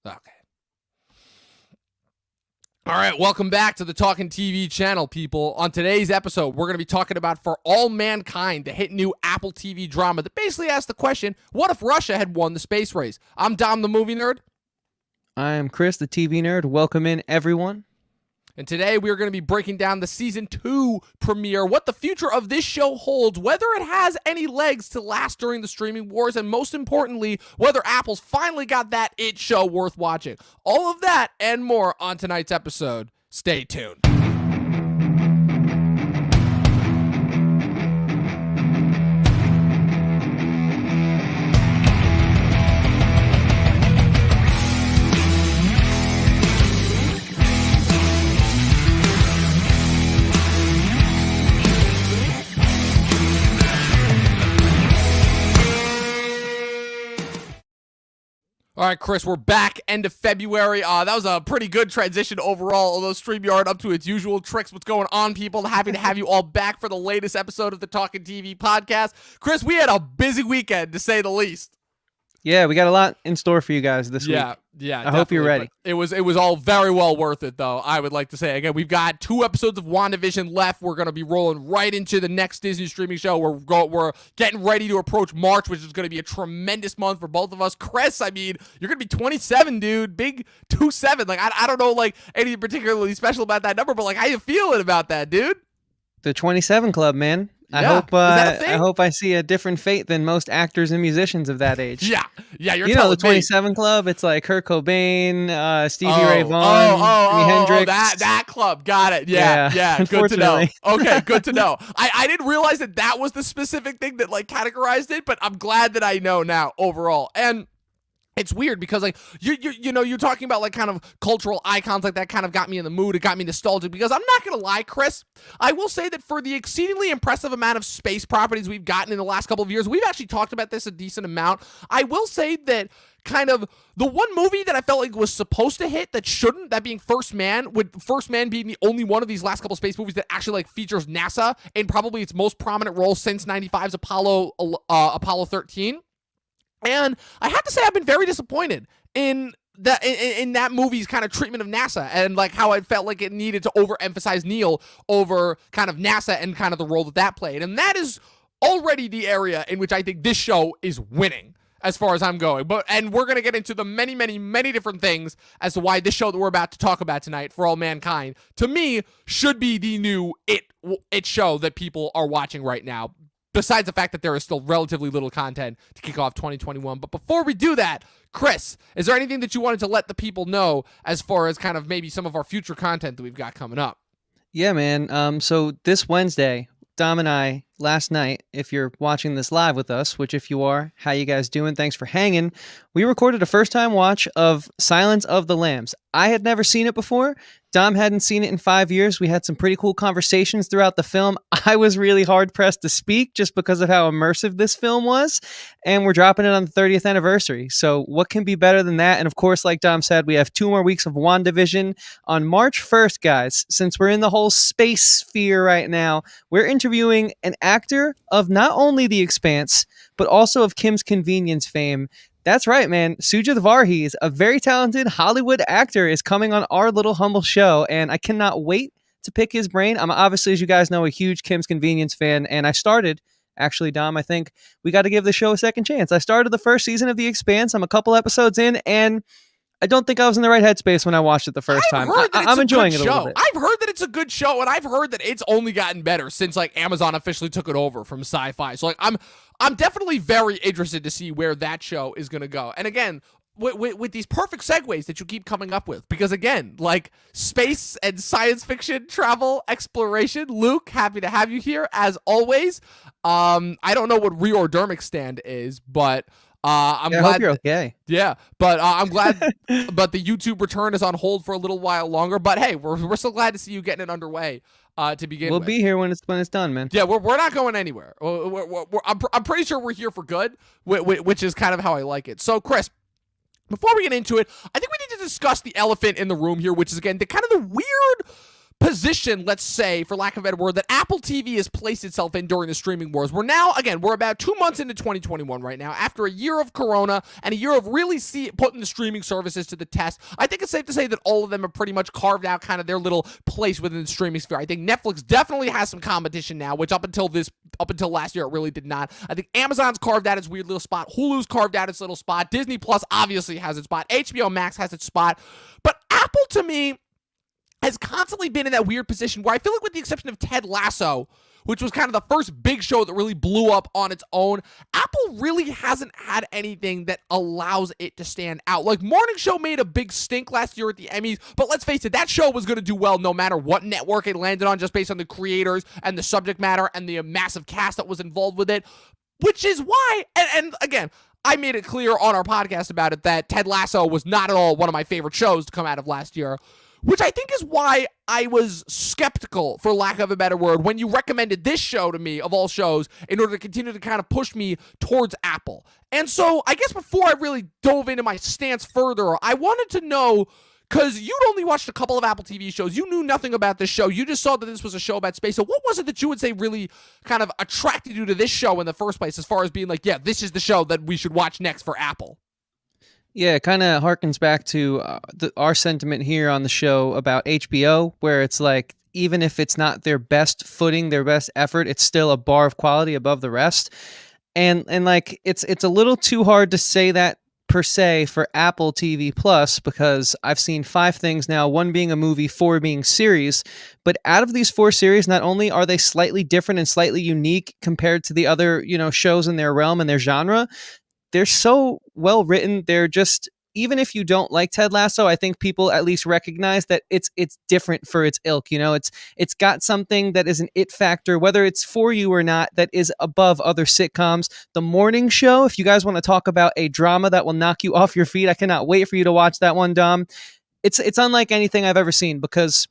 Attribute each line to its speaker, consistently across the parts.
Speaker 1: Okay. All right, welcome back to the Talkin TV channel, people. On today's episode, we're going to be talking about For All Mankind, the hit new Apple TV drama that basically asks the question, what if Russia had won the space race? I'm Dom, the movie nerd.
Speaker 2: I'm Chris, the TV nerd. Welcome in, everyone.
Speaker 1: And today we are going to be breaking down the Season 2 premiere, what the future of this show holds, whether it has any legs to last during the streaming wars, and most importantly, whether Apple's finally got that It show worth watching. All of that and more on tonight's episode. Stay tuned. All right, Chris, we're back end of February. That was a pretty good transition overall, although StreamYard up to its usual tricks. What's going on, people? Happy to have you all back for the latest episode of the Talkin TV podcast. Chris, we had a busy weekend, to say the least.
Speaker 2: Yeah, we got a lot in store for you guys this week.
Speaker 1: Yeah.
Speaker 2: I hope you're ready.
Speaker 1: It was all very well worth it, though, I would like to say. Again, we've got 2 episodes of WandaVision left. We're going to be rolling right into the next Disney streaming show. We're getting ready to approach March, which is going to be a tremendous month for both of us. Chris, I mean, you're going to be 27, dude. Big 27. Like, I don't know, like, anything particularly special about that number, but, like, how you feeling about that, dude?
Speaker 2: The 27 Club, man.
Speaker 1: Yeah.
Speaker 2: I hope I see a different fate than most actors and musicians of that age.
Speaker 1: Yeah.
Speaker 2: You know the 27 Club. It's like Kurt Cobain, Stevie Ray Vaughan, Jimi Hendrix.
Speaker 1: That club. Got it. Yeah. Good to know. Okay, good to know. I didn't realize that was the specific thing that like categorized it, but I'm glad that I know now overall. And it's weird because like you know you're talking about like kind of cultural icons like that kind of got me in the mood. It got me nostalgic because I'm not gonna lie, Chris. I will say that for the exceedingly impressive amount of space properties we've gotten in the last couple of years, we've actually talked about this a decent amount. I will say that kind of the one movie that I felt like was supposed to hit that shouldn't, that being First Man, with First Man being the only one of these last couple space movies that actually like features NASA in probably its most prominent role since '95's Apollo 13. And I have to say I've been very disappointed in that movie's kind of treatment of NASA and like how it felt like it needed to overemphasize Neil over kind of NASA and kind of the role that played. And that is already the area in which I think this show is winning as far as I'm going. And we're going to get into the many, many, many different things as to why this show that we're about to talk about tonight, For All Mankind, to me should be the new It show that people are watching right now. Besides the fact that there is still relatively little content to kick off 2021. But before we do that, Chris, is there anything that you wanted to let the people know as far as kind of maybe some of our future content that we've got coming up?
Speaker 2: Yeah, man. So this Wednesday, Dom and I, last night, if you're watching this live with us, which if you are, how you guys doing? Thanks for hanging. We recorded a first-time watch of Silence of the Lambs. I had never seen it before. Dom hadn't seen it in 5 years. We had some pretty cool conversations throughout the film. I was really hard-pressed to speak just because of how immersive this film was, and we're dropping it on the 30th anniversary. So what can be better than that? And of course, like Dom said, we have 2 more weeks of WandaVision on March 1st, guys. Since we're in the whole space sphere right now, we're interviewing an actor of not only The Expanse, but also of Kim's Convenience fame. That's right, man. Sujith Varghese, a very talented Hollywood actor, is coming on our little humble show, and I cannot wait to pick his brain. I'm obviously, as you guys know, a huge Kim's Convenience fan, and I started, actually, Dom, I think we got to give the show a second chance. I started the first season of The Expanse. I'm a couple episodes in, and I don't think I was in the right headspace when I watched it the first time. I'm enjoying it a little bit.
Speaker 1: I've heard that it's a good show, and I've heard that it's only gotten better since like Amazon officially took it over from Sci-Fi. So like I'm definitely very interested to see where that show is going to go. And again, with these perfect segues that you keep coming up with, because again, like space and science fiction, travel, exploration. Luke, happy to have you here as always. I don't know what Reordermic stand is, but I'm glad.
Speaker 2: I hope you're okay.
Speaker 1: Yeah, but I'm glad. But the YouTube return is on hold for a little while longer. But hey, we're so glad to see you getting it underway. To begin
Speaker 2: we'll
Speaker 1: with.
Speaker 2: Be here when it's done, man.
Speaker 1: Yeah, we're not going anywhere. I'm pretty sure we're here for good, which is kind of how I like it. So, Chris, before we get into it, I think we need to discuss the elephant in the room here, which is again the kind of the weird position, let's say, for lack of a better word, that Apple TV has placed itself in during the streaming wars. We're about 2 months into 2021 right now, after a year of Corona and a year of really putting the streaming services to the test. I think it's safe to say that all of them have pretty much carved out kind of their little place within the streaming sphere. I think Netflix definitely has some competition now, which up until last year, it really did not. I think Amazon's carved out its weird little spot. Hulu's carved out its little spot. Disney Plus obviously has its spot. HBO Max has its spot. But Apple, to me, has constantly been in that weird position where I feel like, with the exception of Ted Lasso, which was kind of the first big show that really blew up on its own, Apple really hasn't had anything that allows it to stand out. Like, Morning Show made a big stink last year at the Emmys, but let's face it, that show was going to do well no matter what network it landed on, just based on the creators and the subject matter and the massive cast that was involved with it, which is why, and again, I made it clear on our podcast about it that Ted Lasso was not at all one of my favorite shows to come out of last year, which I think is why I was skeptical, for lack of a better word, when you recommended this show to me, of all shows, in order to continue to kind of push me towards Apple. And so I guess before I really dove into my stance further, I wanted to know, because you'd only watched a couple of Apple TV shows, you knew nothing about this show, you just saw that this was a show about space. So what was it that you would say really kind of attracted you to this show in the first place, as far as being like, yeah, this is the show that we should watch next for Apple?
Speaker 2: Yeah, it kind of harkens back to our sentiment here on the show about HBO, where it's like, even if it's not their best footing, their best effort, it's still a bar of quality above the rest. And like, it's a little too hard to say that per se for Apple TV Plus, because I've seen 5 things now, 1 being a movie, 4 being series. But out of these 4 series, not only are they slightly different and slightly unique compared to the other, shows in their realm and their genre, they're so well written. They're just, even if you don't like Ted Lasso, I think people at least recognize that it's different for its ilk. It's got something that is an it factor, whether it's for you or not, that is above other sitcoms. The Morning Show, if you guys want to talk about a drama that will knock you off your feet, I cannot wait for you to watch that one, Dom. It's unlike anything I've ever seen, because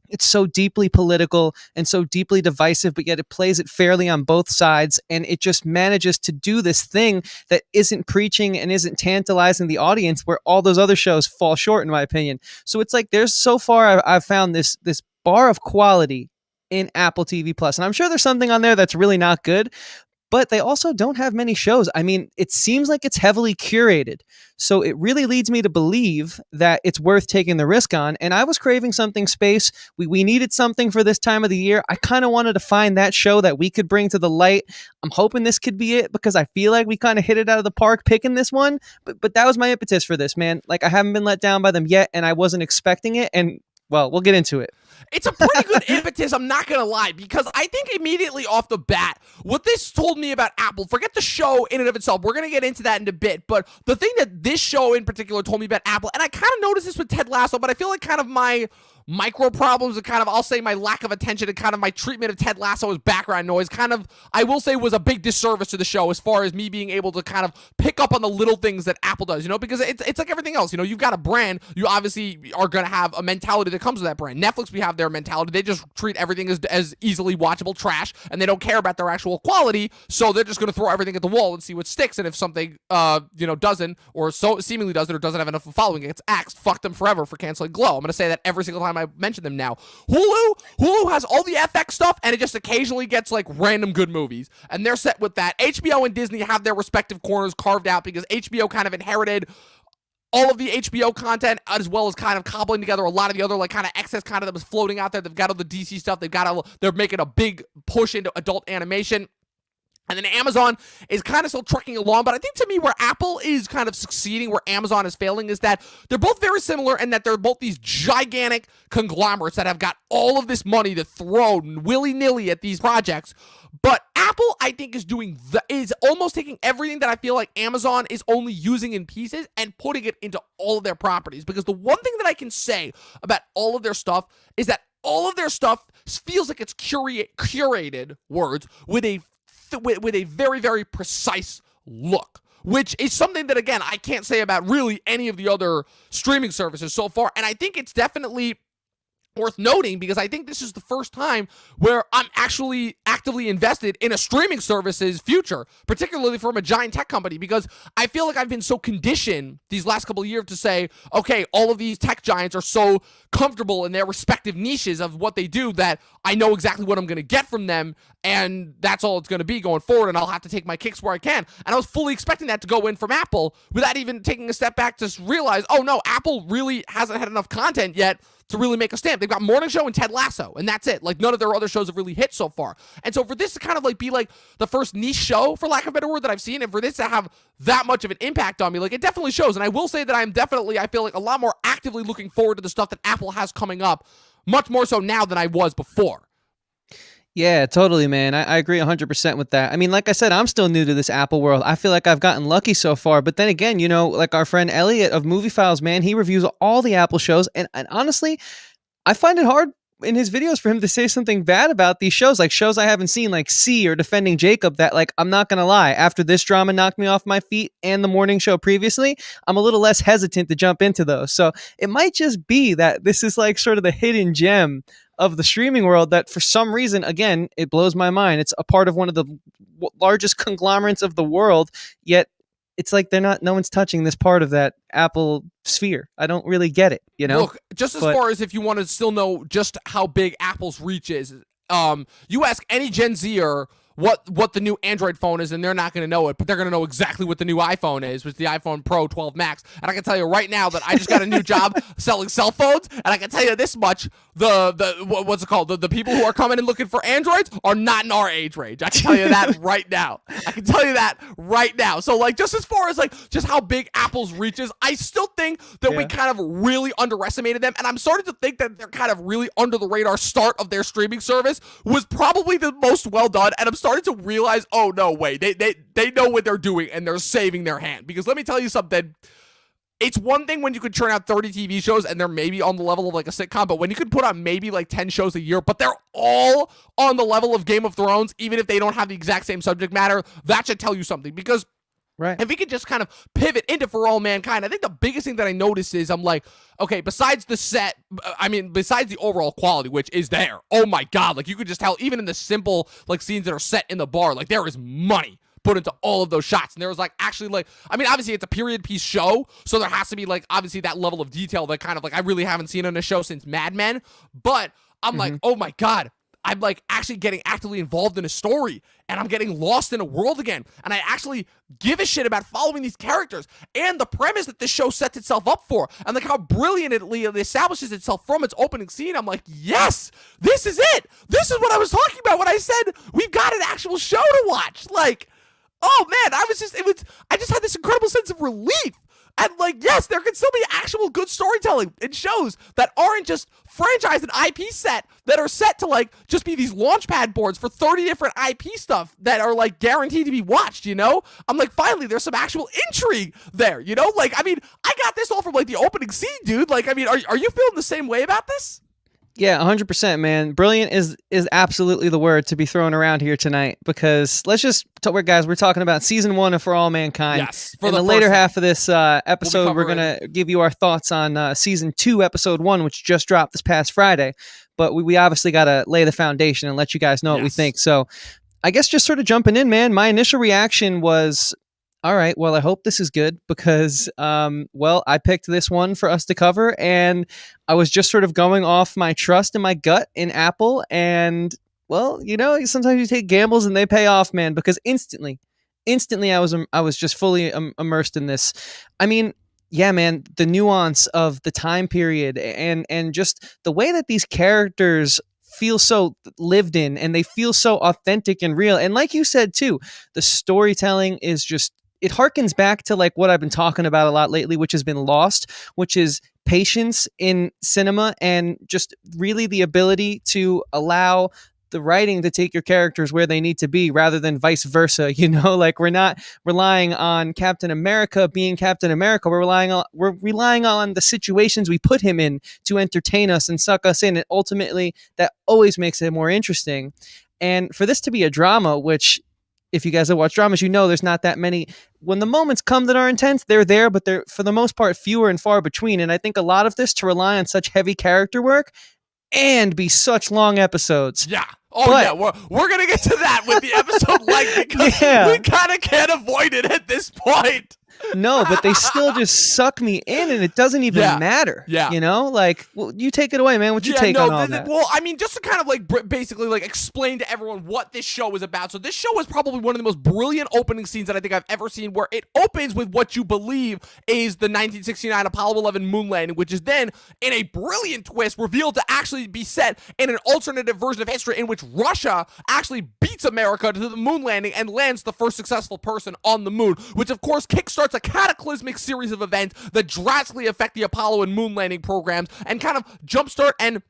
Speaker 2: it's so deeply political and so deeply divisive, but yet it plays it fairly on both sides. And it just manages to do this thing that isn't preaching and isn't tantalizing the audience, where all those other shows fall short, in my opinion. So it's like, there's so far I've found this bar of quality in Apple TV Plus. And I'm sure there's something on there that's really not good, but they also don't have many shows. I mean, it seems like it's heavily curated. So it really leads me to believe that it's worth taking the risk on. And I was craving something space. We needed something for this time of the year. I kind of wanted to find that show that we could bring to the light. I'm hoping this could be it, because I feel like we kind of hit it out of the park picking this one. But that was my impetus for this, man. Like, I haven't been let down by them yet, and I wasn't expecting it. And, well, we'll get into it.
Speaker 1: It's a pretty good impetus, I'm not going to lie, because I think immediately off the bat, what this told me about Apple, forget the show in and of itself, we're going to get into that in a bit, but the thing that this show in particular told me about Apple, and I kind of noticed this with Ted Lasso, but I feel like kind of my micro problems and kind of, I'll say, my lack of attention and kind of my treatment of Ted Lasso as background noise kind of, I will say, was a big disservice to the show, as far as me being able to kind of pick up on the little things that Apple does, because it's like everything else. You've got a brand, you obviously are going to have a mentality that comes with that brand. Netflix, we have their mentality. They just treat everything as easily watchable trash, and they don't care about their actual quality, so they're just going to throw everything at the wall and see what sticks. And if something doesn't, or so seemingly doesn't, or doesn't have enough of a following, it gets axed. Fuck them forever for canceling Glow. I'm going to say that every single time I mention them now. Hulu has all the FX stuff, and it just occasionally gets like random good movies, and they're set with that. HBO and Disney have their respective corners carved out, because HBO kind of inherited all of the HBO content, as well as kind of cobbling together a lot of the other like kind of excess content that was floating out there. They've got all the DC stuff. They're making a big push into adult animation. And then Amazon is kind of still trucking along. But I think, to me, where Apple is kind of succeeding, where Amazon is failing, is that they're both very similar, and that they're both these gigantic conglomerates that have got all of this money to throw willy-nilly at these projects. But Apple, I think, is almost taking everything that I feel like Amazon is only using in pieces and putting it into all of their properties. Because the one thing that I can say about all of their stuff is that all of their stuff feels like it's curated words with a very, very precise look, which is something that, again, I can't say about really any of the other streaming services so far. And I think it's definitely worth noting, because I think this is the first time where I'm actually actively invested in a streaming service's future, particularly from a giant tech company, because I feel like I've been so conditioned these last couple of years to say, okay, all of these tech giants are so comfortable in their respective niches of what they do that I know exactly what I'm going to get from them, and that's all it's going to be going forward, and I'll have to take my kicks where I can. And I was fully expecting that to go in from Apple without even taking a step back to realize, oh no, Apple really hasn't had enough content yet to really make a stamp. They've got Morning Show and Ted Lasso, and that's it. Like, none of their other shows have really hit so far. And so for this to kind of like be like the first niche show, for lack of a better word, that I've seen, and for this to have that much of an impact on me, like, it definitely shows. And I will say that I feel like a lot more actively looking forward to the stuff that Apple has coming up, much more so now than I was before.
Speaker 2: Yeah, totally, man. I agree 100% with that. I mean, like I said, I'm still new to this Apple world. I feel like I've gotten lucky so far. But then again, you know, like our friend Elliot of Movie Files, man, he reviews all the Apple shows. And honestly, I find it hard in his videos for him to say something bad about these shows, like shows I haven't seen, like C or Defending Jacob, that, like, I'm not going to lie, after this drama knocked me off my feet and the morning show previously, I'm a little less hesitant to jump into those. So it might just be that this is like sort of the hidden gem of the streaming world that for some reason, again, it blows my mind. It's a part of one of the largest conglomerates of the world, yet it's like no one's touching this part of that Apple sphere. I don't really get it, you know?
Speaker 1: Look, just as far as if you want to still know just how big Apple's reach is, you ask any Gen Zer what the new Android phone is, and they're not going to know it, but they're going to know exactly what the new iPhone is, which is the iPhone Pro 12 Max. And I can tell you right now that I just got a new job selling cell phones, and I can tell you this much: what's it called? The people who are coming and looking for Androids are not in our age range. I can tell you that right now. I can tell you that right now. So, like, just as far as like just how big Apple's reach is, I still think that we kind of really underestimated them, and I'm starting to think that they're kind of really under the radar start of their streaming service was probably the most well done, and I'm starting to realize, oh no, wait, they know what they're doing, and they're saving their hand. Because let me tell you something, it's one thing when you could churn out 30 TV shows and they're maybe on the level of like a sitcom, but when you could put on maybe like 10 shows a year, but they're all on the level of Game of Thrones, even if they don't have the exact same subject matter, that should tell you something. Because right, if we could just kind of pivot into For All Mankind, I think the biggest thing that I notice is I'm like, okay, besides the overall quality, which is there, oh my God, like you could just tell even in the simple like scenes that are set in the bar, like there is money put into all of those shots. And there was like actually like, I mean, obviously it's a period piece show, so there has to be like obviously that level of detail that kind of like I really haven't seen on a show since Mad Men, but I'm like, oh my God, I'm like actually getting actively involved in a story, and I'm getting lost in a world again, and I actually give a shit about following these characters and the premise that this show sets itself up for, and like how brilliantly it establishes itself from its opening scene. I'm like, yes, this is it. This is what I was talking about when I said we've got an actual show to watch. Like, oh man, I just had this incredible sense of relief. And like, yes, there can still be actual good storytelling in shows that aren't just franchise and IP set, that are set to like just be these launchpad boards for 30 different IP stuff that are like guaranteed to be watched, you know? I'm like, finally, there's some actual intrigue there, you know? Like, I mean, I got this all from like the opening scene, dude. Like, I mean, are you feeling the same way about this?
Speaker 2: Yeah, 100%, man. Brilliant is absolutely the word to be thrown around here tonight, because let's just we're talking about season 1 of For All Mankind.
Speaker 1: Yes.
Speaker 2: In the later half of this episode, we're going to give you our thoughts on season 2, episode 1, which just dropped this past Friday. But we obviously got to lay the foundation and let you guys know what we think. So I guess just sort of jumping in, man, my initial reaction was, all right, well, I hope this is good, because, I picked this one for us to cover, and I was just sort of going off my trust and my gut in Apple, and, well, you know, sometimes you take gambles and they pay off, man, because instantly I was just fully immersed in this. I mean, yeah, man, the nuance of the time period and just the way that these characters feel so lived in, and they feel so authentic and real. And like you said, too, the storytelling is just, it harkens back to like what I've been talking about a lot lately, which has been lost, which is patience in cinema, and just really the ability to allow the writing to take your characters where they need to be, rather than vice versa. You know, like we're not relying on Captain America being Captain America. We're relying on the situations we put him in to entertain us and suck us in. And ultimately that always makes it more interesting. And for this to be a drama, which, if you guys have watched dramas, you know there's not that many. When the moments come that are intense, they're there, but they're for the most part fewer and far between. And I think a lot of this, to rely on such heavy character work, and be such long episodes.
Speaker 1: Yeah. Oh, yeah. We're going to get to that with the episode length because we kind of can't avoid it at this point.
Speaker 2: No, but they still just suck me in, and it doesn't even matter.
Speaker 1: Yeah.
Speaker 2: You know, like, well, you take it away, man. What's your take on all that?
Speaker 1: Well, I mean, just to kind of like basically like explain to everyone what this show is about. So this show is probably one of the most brilliant opening scenes that I think I've ever seen, where it opens with what you believe is the 1969 Apollo 11 moon landing, which is then, in a brilliant twist, revealed to actually be set in an alternative version of history in which Russia actually beats America to the moon landing and lands the first successful person on the moon, which of course kickstarts a cataclysmic series of events that drastically affect the Apollo and moon landing programs and kind of jumpstart and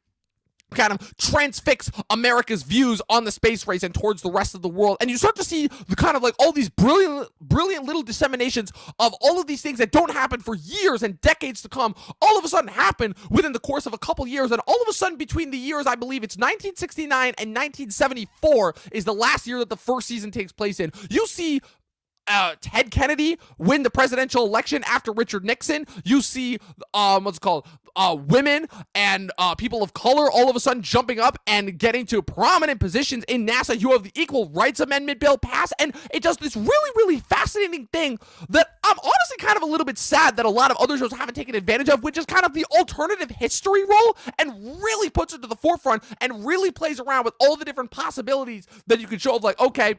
Speaker 1: kind of transfix America's views on the space race and towards the rest of the world. And you start to see the kind of like all these brilliant little disseminations of all of these things that don't happen for years and decades to come, all of a sudden happen within the course of a couple years. And all of a sudden, between the years, I believe it's 1969 and 1974 is the last year that the first season takes place in. You see Ted Kennedy win the presidential election after Richard Nixon. You see, women and people of color all of a sudden jumping up and getting to prominent positions in NASA. You have the Equal Rights Amendment bill passed, and it does this really, really fascinating thing that I'm honestly kind of a little bit sad that a lot of other shows haven't taken advantage of, which is kind of the alternative history role, and really puts it to the forefront and really plays around with all the different possibilities that you could show of like, okay,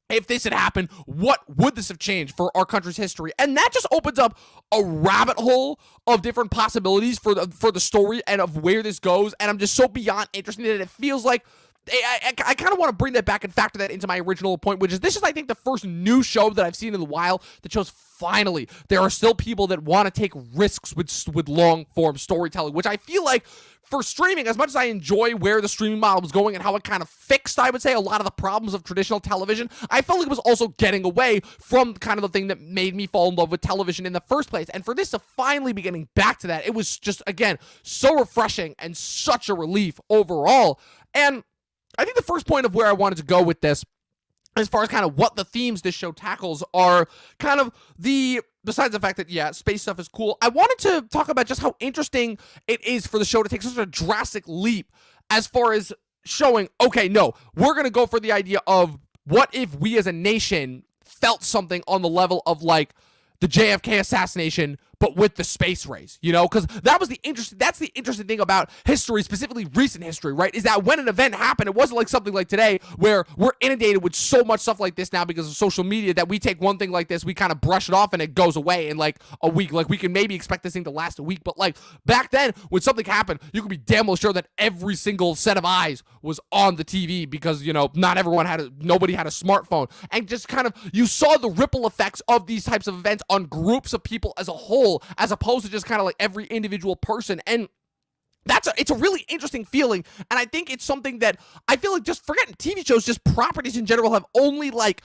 Speaker 1: if this had happened, what would this have changed for our country's history? And that just opens up a rabbit hole of different possibilities for the story and of where this goes. And I'm just so beyond interested in it. It feels like I kind of want to bring that back and factor that into my original point, which is this is, I think, the first new show that I've seen in a while that shows finally there are still people that want to take risks with long-form storytelling, which I feel like for streaming, as much as I enjoy where the streaming model was going and how it kind of fixed, I would say, a lot of the problems of traditional television, I felt like it was also getting away from kind of the thing that made me fall in love with television in the first place. And for this to finally be getting back to that, it was just, again, so refreshing and such a relief overall. And I think the first point of where I wanted to go with this, as far as kind of what the themes this show tackles, are kind of besides the fact that, yeah, space stuff is cool, I wanted to talk about just how interesting it is for the show to take such a drastic leap as far as showing, okay, no, we're going to go for the idea of what if we as a nation felt something on the level of like the JFK assassination, but with the space race, you know, because that's the interesting thing about history, specifically recent history, right? Is that when an event happened, it wasn't like something like today where we're inundated with so much stuff like this now because of social media that we take one thing like this, we kind of brush it off and it goes away in like a week. Like we can maybe expect this thing to last a week, but like back then when something happened, you could be damn well sure that every single set of eyes was on the TV because, you know, nobody had a smartphone, and just kind of you saw the ripple effects of these types of events on groups of people as a whole, as opposed to just kind of like every individual person. And it's a really interesting feeling, and I think it's something that I feel like, just forgetting TV shows, just properties in general have only like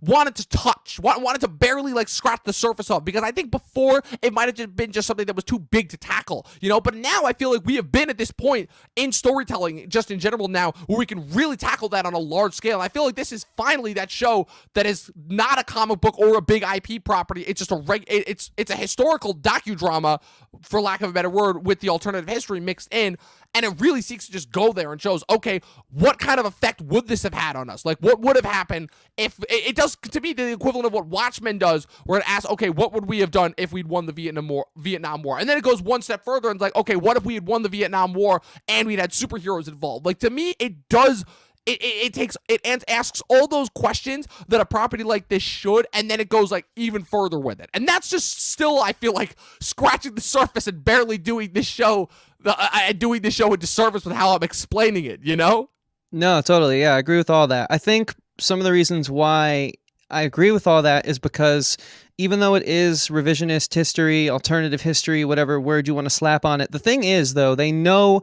Speaker 1: wanted to touch, wanted to barely like scratch the surface of, because I think before it might have just been just something that was too big to tackle, you know, but now I feel like we have been at this point in storytelling just in general now where we can really tackle that on a large scale. And I feel like this is finally that show that is not a comic book or a big IP property. It's just it's a historical docudrama, for lack of a better word, with the alternative history mixed in. And it really seeks to just go there and shows, okay, what kind of effect would this have had on us? Like, what would have happened if it does, to me, the equivalent of what Watchmen does, where it asks, okay, what would we have done if we'd won the Vietnam War? And then it goes one step further and it's like, okay, what if we had won the Vietnam War and we'd had superheroes involved? Like, to me, it does. It asks all those questions that a property like this should, and then it goes like even further with it. And that's just still, I feel like, scratching the surface and barely doing this show a disservice with how I'm explaining it, you know?
Speaker 2: No, totally. Yeah, I agree with all that. I think some of the reasons why I agree with all that is because even though it is revisionist history, alternative history, whatever word you want to slap on it, the thing is, though, they know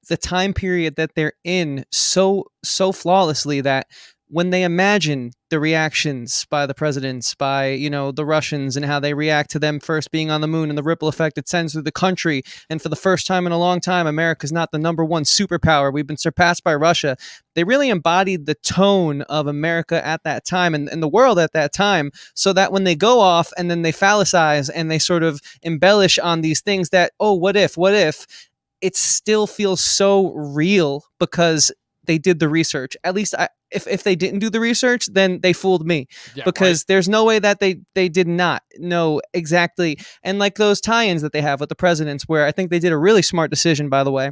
Speaker 2: the time period that they're in so flawlessly that when they imagine the reactions by the presidents, by, you know, the Russians, and how they react to them first being on the moon and the ripple effect it sends through the country, and for the first time in a long time, America's not the number one superpower. We've been surpassed by Russia. They really embodied the tone of America at that time and the world at that time, so that when they go off and then they phallicize and they sort of embellish on these things that, oh, what if? it still feels so real because they did the research. At least if they didn't do the research, then they fooled me, because there's no way that they did not know exactly. And like those tie-ins that they have with the presidents, where I think they did a really smart decision, by the way.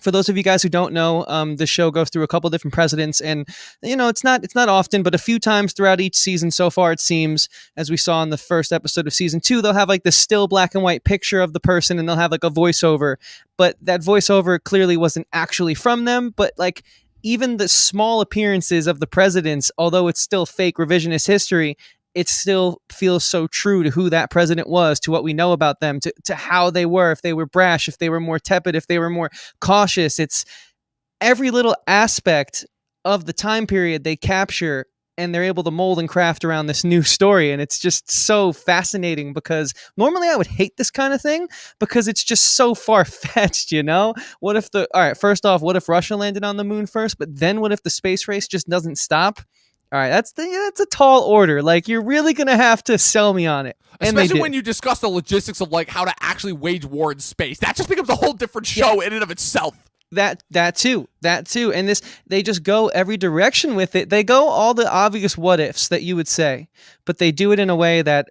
Speaker 2: For those of you guys who don't know, the show goes through a couple different presidents, and it's not often, but a few times throughout each season so far, it seems, as we saw in the first episode of season 2, they'll have like this still black and white picture of the person, and they'll have like a voiceover, but that voiceover clearly wasn't actually from them. But like, even the small appearances of the presidents, although it's still fake revisionist history, it still feels so true to who that president was, to what we know about them, to how they were, if they were brash, if they were more tepid, if they were more cautious. It's every little aspect of the time period they capture, and they're able to mold and craft around this new story. And it's just so fascinating, because normally I would hate this kind of thing because it's just so far-fetched, What if first off, what if Russia landed on the moon first, but then what if the space race just doesn't stop? All right, that's a tall order. Like, you're really going to have to sell me on it.
Speaker 1: Especially when you discuss the logistics of like how to actually wage war in space. That just becomes a whole different show in and of itself.
Speaker 2: That too. And they just go every direction with it. They go all the obvious what ifs that you would say, but they do it in a way that,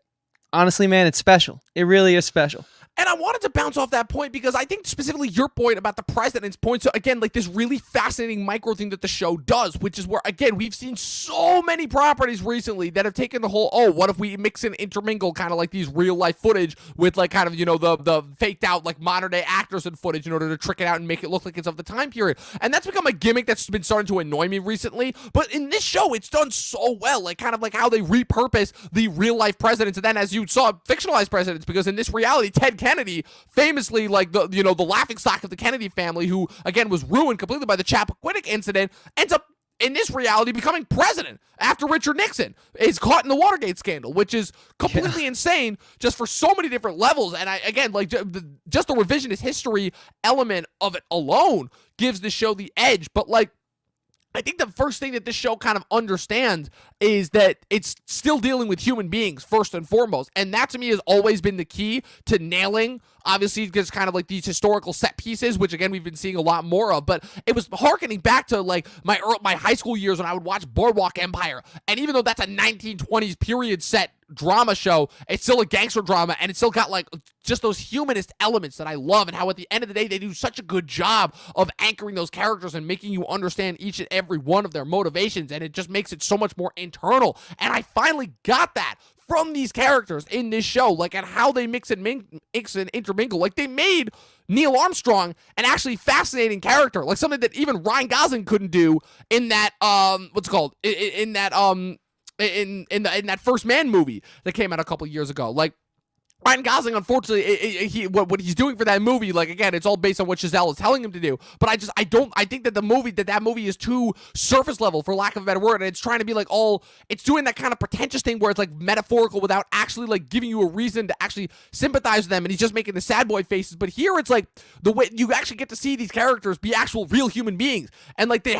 Speaker 2: honestly, man, it's special. It really is special.
Speaker 1: And I wanted to bounce off that point because I think specifically your point about the president's point. So again, like this really fascinating micro thing that the show does, which is where, again, we've seen so many properties recently that have taken the whole, what if we mix and intermingle kind of like these real life footage with like kind of, the faked out like modern day actors and footage in order to trick it out and make it look like it's of the time period. And that's become a gimmick that's been starting to annoy me recently. But in this show, it's done so well, like kind of like how they repurpose the real life presidents. And then as you saw, fictionalized presidents, because in this reality, Ted Kennedy, famously like the laughingstock of the Kennedy family, who again was ruined completely by the Chappaquiddick incident, ends up in this reality becoming president after Richard Nixon is caught in the Watergate scandal, which is completely insane just for so many different levels. And just the revisionist history element of it alone gives the show the edge. But like, I think the first thing that this show kind of understands is that it's still dealing with human beings first and foremost. And that to me has always been the key to nailing, obviously, because kind of like these historical set pieces, which again, we've been seeing a lot more of. But it was harkening back to like my high school years when I would watch Boardwalk Empire. And even though that's a 1920s period set drama show, it's still a gangster drama, and it's still got like just those humanist elements that I love, and how at the end of the day they do such a good job of anchoring those characters and making you understand each and every one of their motivations, and it just makes it so much more internal. And I finally got that from these characters in this show, like, and how they mix and intermingle. Like, they made Neil Armstrong an actually fascinating character, like something that even Ryan Gosling couldn't do in that in that First Man movie that came out a couple years ago. Like, Ryan Gosling, unfortunately, what he's doing for that movie, like, again, it's all based on what Giselle is telling him to do. But I think that that movie is too surface level, for lack of a better word. And it's trying to be like it's doing that kind of pretentious thing where it's like metaphorical without actually like giving you a reason to actually sympathize with them. And he's just making the sad boy faces. But here it's like the way you actually get to see these characters be actual real human beings. And like they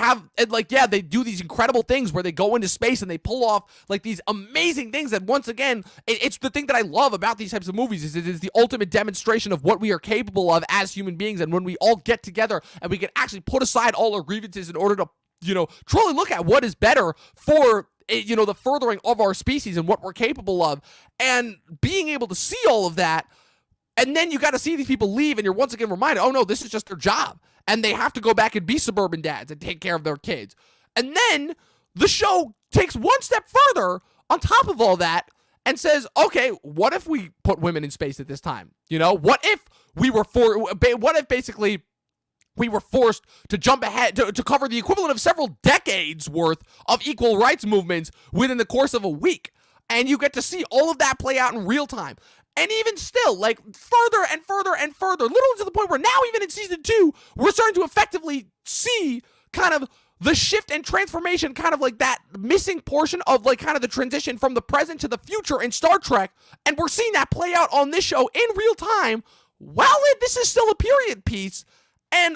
Speaker 1: do these incredible things where they go into space and they pull off like these amazing things that, once again, it's the thing that I love about these types of movies, is it is the ultimate demonstration of what we are capable of as human beings. And when we all get together and we can actually put aside all our grievances in order to, truly look at what is better for, the furthering of our species and what we're capable of, and being able to see all of that. And then you got to see these people leave, and you're once again reminded, oh no, this is just their job, and they have to go back and be suburban dads and take care of their kids. And then the show takes one step further on top of all that and says, okay, what if we put women in space at this time? What if we were basically we were forced to jump ahead to cover the equivalent of several decades worth of equal rights movements within the course of a week? And you get to see all of that play out in real time. And even still, like, further and further and further, literally to the point where now, even in season 2, we're starting to effectively see kind of the shift and transformation, kind of like that missing portion of like kind of the transition from the present to the future in Star Trek. And we're seeing that play out on this show in real time, while this is still a period piece. And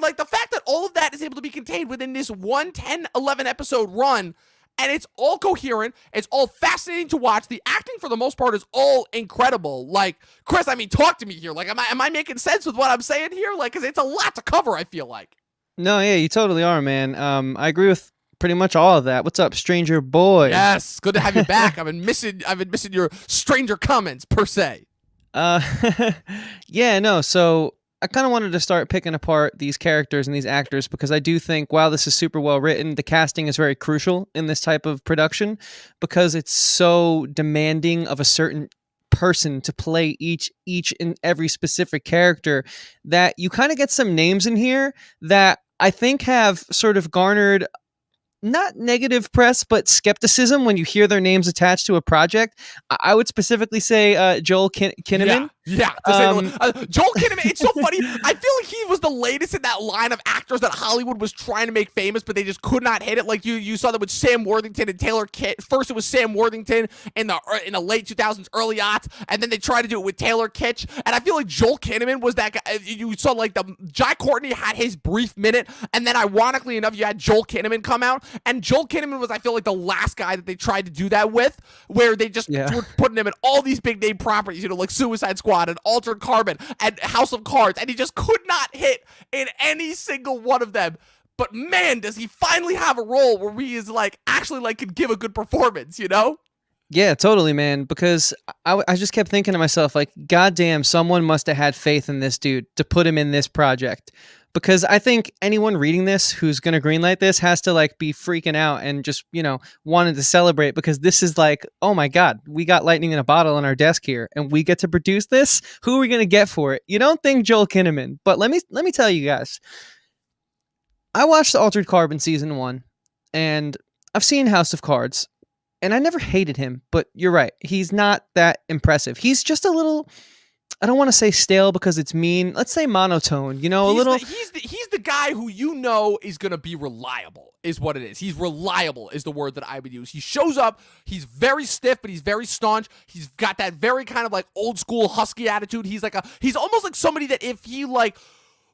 Speaker 1: like the fact that all of that is able to be contained within this 11 episode run, and it's all coherent. It's all fascinating to watch. The acting for the most part is all incredible. Like, Chris, I mean, talk to me here. Like, am I making sense with what I'm saying here? Like, because it's a lot to cover, I feel like.
Speaker 2: No, yeah, you totally are, man. I agree with pretty much all of that. What's up, stranger boy?
Speaker 1: Yes, good to have you back. I've been missing your stranger comments per se.
Speaker 2: Yeah, no. So I kind of wanted to start picking apart these characters and these actors because I do think while this is super well written, the casting is very crucial in this type of production because it's so demanding of a certain person to play each and every specific character that you kind of get some names in here that I think have sort of garnered not negative press, but skepticism when you hear their names attached to a project. I would specifically say Joel Kinnaman.
Speaker 1: Yeah. Joel Kinnaman, it's so funny. I feel like he was the latest in that line of actors that Hollywood was trying to make famous, but they just could not hit it. Like you saw that with Sam Worthington and Taylor Kitsch. First it was Sam Worthington in the late 2000s, early aughts, and then they tried to do it with Taylor Kitsch. And I feel like Joel Kinnaman was that guy. You saw like the Jai Courtney had his brief minute, and then ironically enough, you had Joel Kinnaman come out. And Joel Kinnaman was, I feel like, the last guy that they tried to do that with, where they just were putting him in all these big name properties, like Suicide Squad and Altered Carbon and House of Cards, and he just could not hit in any single one of them. But man, does he finally have a role where he is like actually like could give a good performance,
Speaker 2: Yeah, totally, man. Because I just kept thinking to myself, like, goddamn, someone must have had faith in this dude to put him in this project. Because I think anyone reading this who's going to greenlight this has to like be freaking out and just, wanted to celebrate because this is like, oh my God, we got lightning in a bottle on our desk here and we get to produce this. Who are we going to get for it? You don't think Joel Kinnaman, but let me tell you guys, I watched Altered Carbon season 1 and I've seen House of Cards and I never hated him, but you're right. He's not that impressive. He's just a little, I don't want to say stale because it's mean. Let's say monotone, a little.
Speaker 1: He's the guy who is going to be reliable is what it is. He's reliable is the word that I would use. He shows up. He's very stiff, but he's very staunch. He's got that very kind of like old school husky attitude. He's almost like somebody that if he like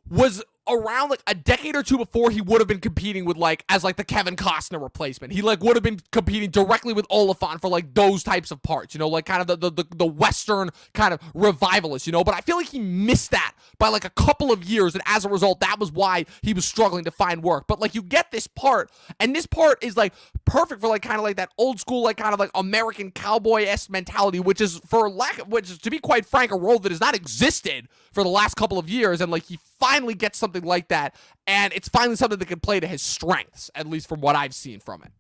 Speaker 1: was around like a decade or two before, he would have been competing with as the Kevin Costner replacement. He would have been competing directly with Oliphant for those types of parts, like kind of the Western kind of revivalist, but I feel like he missed that by a couple of years, and as a result, that was why he was struggling to find work. But you get this part, and this part is perfect for kind of that old school kind of American cowboy-esque mentality, which is to be quite frank, a role that has not existed for the last couple of years, and he finally gets something like that, and it's finally something that can play to his strengths, at least from what I've seen from it.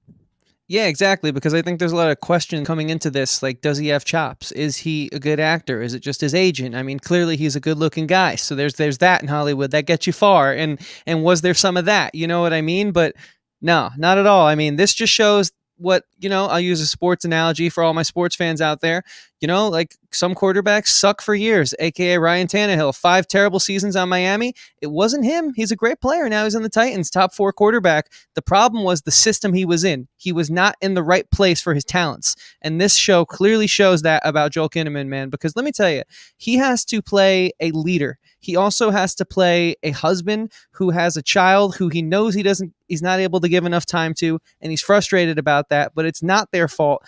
Speaker 2: Yeah, exactly, because I think there's a lot of questions coming into this, does he have chops? Is he a good actor? Is it just his agent? I mean, clearly he's a good-looking guy, so there's that in Hollywood. That gets you far, and was there some of that? You know what I mean? But no, not at all. I mean, this just shows what, I'll use a sports analogy for all my sports fans out there. Some quarterbacks suck for years, aka Ryan Tannehill, 5 terrible seasons on Miami. It wasn't him. He's a great player. Now he's in the Titans, top 4 quarterback. The problem was the system he was in. He was not in the right place for his talents. And this show clearly shows that about Joel Kinnaman, man, because let me tell you, he has to play a leader. He also has to play a husband who has a child who he knows he's not able to give enough time to, and he's frustrated about that, but it's not their fault.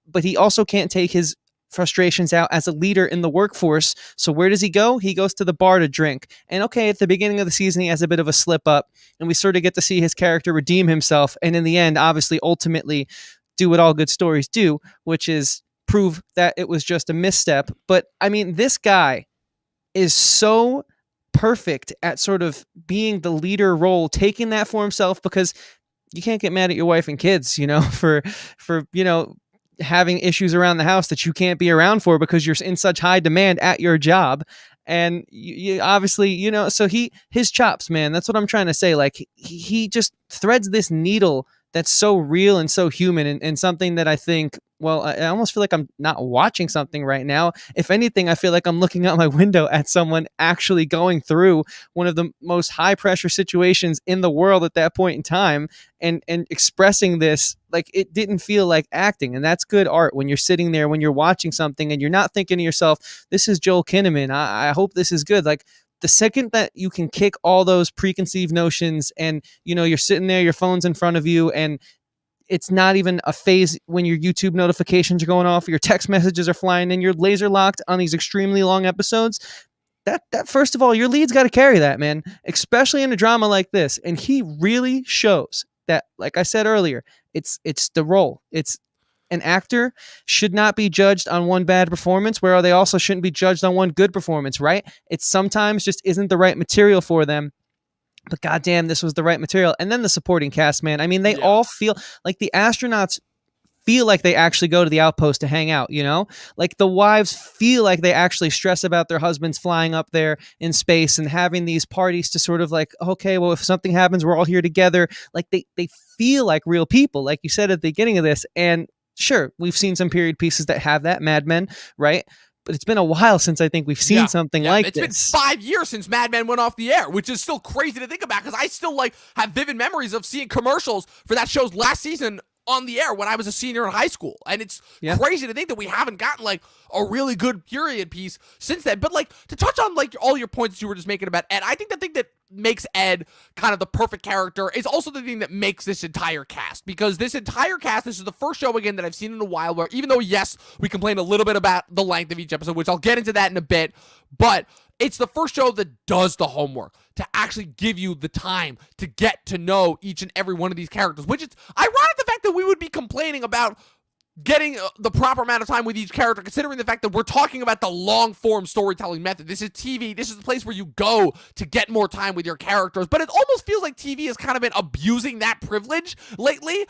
Speaker 2: But he also can't take his frustrations out as a leader in the workforce. So where does he go? He goes to the bar to drink. And okay, at the beginning of the season, he has a bit of a slip up, and we sort of get to see his character redeem himself. And in the end, obviously, ultimately, do what all good stories do, which is prove that it was just a misstep. But I mean, this guy is so perfect at sort of being the leader role, taking that for himself, because you can't get mad at your wife and kids, for having issues around the house that you can't be around for because you're in such high demand at your job. And you obviously, so his chops, man, that's what I'm trying to say. He just threads this needle that's so real and so human, and something that I think, well, I almost feel like I'm not watching something right now. If anything, I feel like I'm looking out my window at someone actually going through one of the most high pressure situations in the world at that point in time, and expressing this. It didn't feel like acting, and that's good art when you're sitting there, when you're watching something and you're not thinking to yourself, this is Joel Kinnaman, I hope this is good. The second that you can kick all those preconceived notions and, you're sitting there, your phone's in front of you, and it's not even a phase when your YouTube notifications are going off, your text messages are flying in, you're laser locked on these extremely long episodes. That first of all, your lead's got to carry that, man, especially in a drama like this. And he really shows that, like I said earlier, it's the role. It's an actor should not be judged on one bad performance, where they also shouldn't be judged on one good performance, right? It sometimes just isn't the right material for them. But goddamn, this was the right material. And then the supporting cast, man. I mean, they all feel like the astronauts feel like they actually go to the outpost to hang out, you know? Like the wives feel like they actually stress about their husbands flying up there in space and having these parties to sort of like, okay, well, if something happens, we're all here together. Like they feel like real people, like you said at the beginning of this. And sure, we've seen some period pieces that have that, Mad Men, right? But it's been a while since I think we've seen something like this.
Speaker 1: It's been 5 years since Mad Men went off the air, which is still crazy to think about because I still like have vivid memories of seeing commercials for that show's last season on the air when I was a senior in high school. And it's crazy to think that we haven't gotten like a really good period piece since then. But like to touch on like all your points you were just making about Ed, I think the thing that makes Ed kind of the perfect character is also the thing that makes this entire cast, because this entire cast, this is the first show again that I've seen in a while where, even though yes, we complain a little bit about the length of each episode, which I'll get into that in a bit, but it's the first show that does the homework to actually give you the time to get to know each and every one of these characters, which is ironic the fact that we would be complaining about getting the proper amount of time with each character, considering the fact that we're talking about the long-form storytelling method. This is TV. This is the place where you go to get more time with your characters. But it almost feels like TV has kind of been abusing that privilege lately,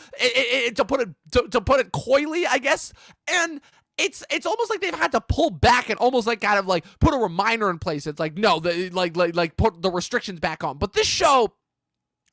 Speaker 1: to put it coyly, I guess. And it's almost like they've had to pull back and almost like kind of like put a reminder in place. It's like, no, like put the restrictions back on. But this show,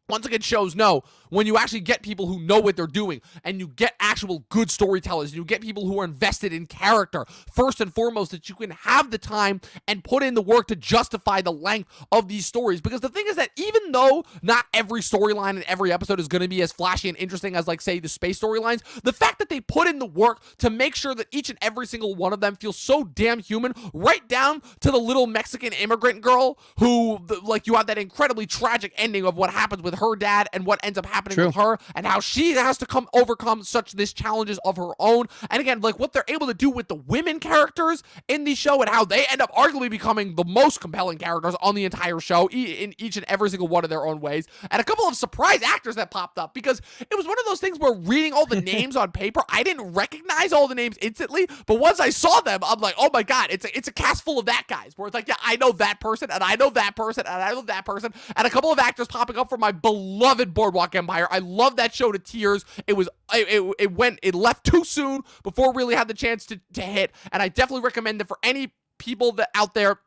Speaker 1: once again, shows no, when you actually get people who know what they're doing and you get actual good storytellers and you get people who are invested in character, first and foremost, that you can have the time and put in the work to justify the length of these stories. Because the thing is that even though not every storyline in every episode is going to be as flashy and interesting as, like, say, the space storylines, the fact that they put in the work to make sure that each and every single one of them feels so damn human, right down to the little Mexican immigrant girl who, like, you have that incredibly tragic ending of what happens with her dad and what ends up happening with her, and how she has to overcome these challenges of her own. And again, like what they're able to do with the women characters in the show and how they end up arguably becoming the most compelling characters on the entire show in each and every single one of their own ways. And a couple of surprise actors that popped up, because it was one of those things where reading all the names on paper, I didn't recognize all the names instantly, but once I saw them, I'm like, oh my god, it's a cast full of that guys, where it's like, yeah, I know that person, and I know that person, and I know that person, and a couple of actors popping up from my beloved Boardwalk Empire. I love that show to tears. It left too soon before it really had the chance to hit, and I definitely recommend it for any people that out there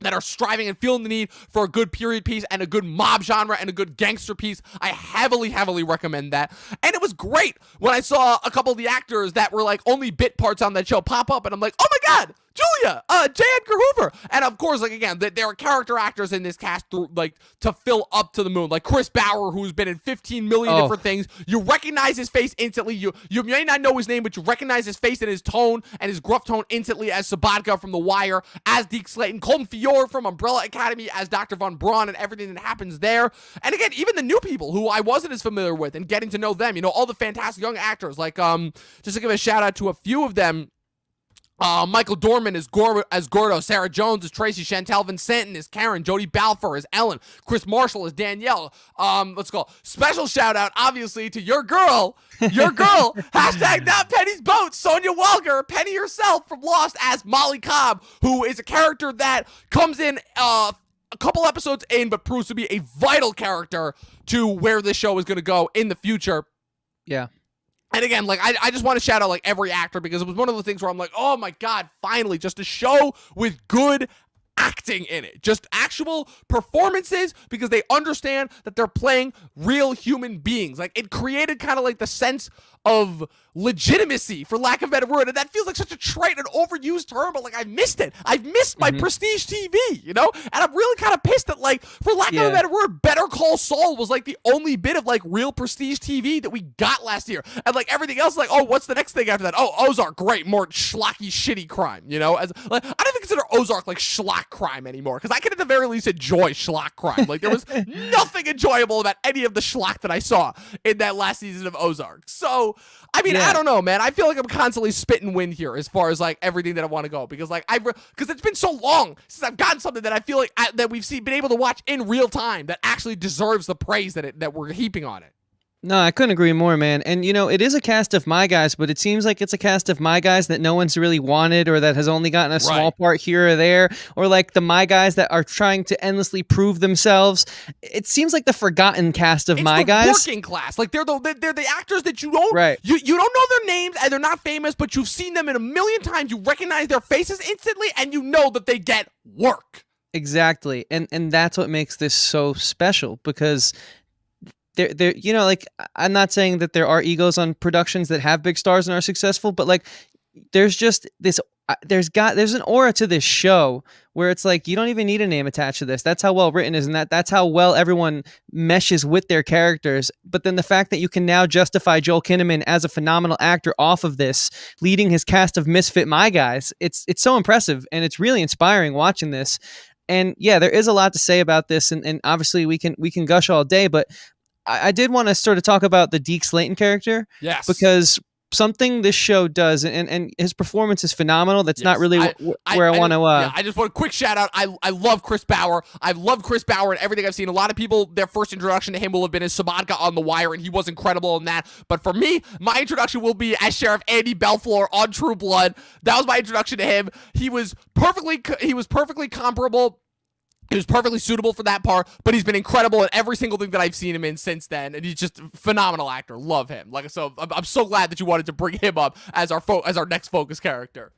Speaker 1: that are striving and feeling the need for a good period piece and a good mob genre and a good gangster piece. I heavily recommend that. And it was great when I saw a couple of the actors that were like only bit parts on that show pop up, and I'm like, oh my god, Julia, J. Edgar Hoover. And of course, like, again, there are character actors in this cast to fill up to the moon. Like Chris Bauer, who's been in 15 million different things. You recognize his face instantly. You may not know his name, but you recognize his face and his tone and his gruff tone instantly as Sabatka from The Wire, as Deke Slayton, Colm Feore from Umbrella Academy as Dr. Von Braun, and everything that happens there. And again, even the new people who I wasn't as familiar with, and getting to know them, all the fantastic young actors, like, just to give a shout out to a few of them, Michael Dorman as Gordo, Sarah Jones as Tracy, Shantel Van Santen as Karen, Jodi Balfour as Ellen, Chris Marshall as Danielle. Let's go. Special shout out, obviously, to your girl, hashtag not Penny's boat, Sonia Walger, Penny herself from Lost as Molly Cobb, who is a character that comes in a couple episodes in, but proves to be a vital character to where this show is going to go in the future.
Speaker 2: Yeah.
Speaker 1: And again, like, I just want to shout out, like, every actor, because it was one of the things where I'm like, oh my god, finally, just a show with good acting in it. Just actual performances, because they understand that they're playing real human beings. Like, it created kind of like the sense of legitimacy, for lack of a better word. And that feels like such a trite and overused term, but like I missed it. I've missed my prestige TV, you know? And I'm really kind of pissed that, like, for lack of a better word, Better Call Saul was like the only bit of like real prestige TV that we got last year. And like everything else, like, oh, what's the next thing after that? Oh, Ozark, great, more schlocky, shitty crime, you know? As like, I don't even consider Ozark like schlock crime anymore, because I can at the very least enjoy schlock crime. Like, there was nothing enjoyable about any of the schlock that I saw in that last season of Ozark. So, I mean, I don't know, man. I feel like I'm constantly spitting wind here as far as like everything that I want to go, because like because it's been so long since I've gotten something that I feel like that we've been able to watch in real time that actually deserves the praise that we're heaping on it.
Speaker 2: No, I couldn't agree more, man. And, you know, it is a cast of My Guys, but it seems like it's a cast of My Guys that no one's really wanted, or that has only gotten a small part here or there, or like the My Guys that are trying to endlessly prove themselves. It seems like the forgotten cast of My Guys.
Speaker 1: Working class. Like they're the actors that you don't you don't know their names and they're not famous, but you've seen them in a million times. You recognize their faces instantly and you know that they get work.
Speaker 2: Exactly. And that's what makes this so special, because there, you know, like, I'm not saying that there are egos on productions that have big stars and are successful, but like, there's just this, there's an aura to this show where it's like, you don't even need a name attached to this. That's how well written it is, and that's how well everyone meshes with their characters. But then the fact that you can now justify Joel Kinnaman as a phenomenal actor off of this, leading his cast of misfit My Guys, it's so impressive, and it's really inspiring watching this. And yeah, there is a lot to say about this, and obviously we can gush all day, but I did want to sort of talk about the Deke Slayton character.
Speaker 1: Yes.
Speaker 2: Because something this show does, and his performance is phenomenal. That's not really where I want to...
Speaker 1: I just want a quick shout out. I love Chris Bauer. I've loved Chris Bauer and everything I've seen. A lot of people, their first introduction to him will have been as Sabatka on The Wire, and he was incredible in that. But for me, my introduction will be as Sheriff Andy Balfour on True Blood. That was my introduction to him. He was perfectly comparable. He was perfectly suitable for that part, but he's been incredible in every single thing that I've seen him in since then, and he's just a phenomenal actor. Love him. Like, so I'm so glad that you wanted to bring him up as our next focus character.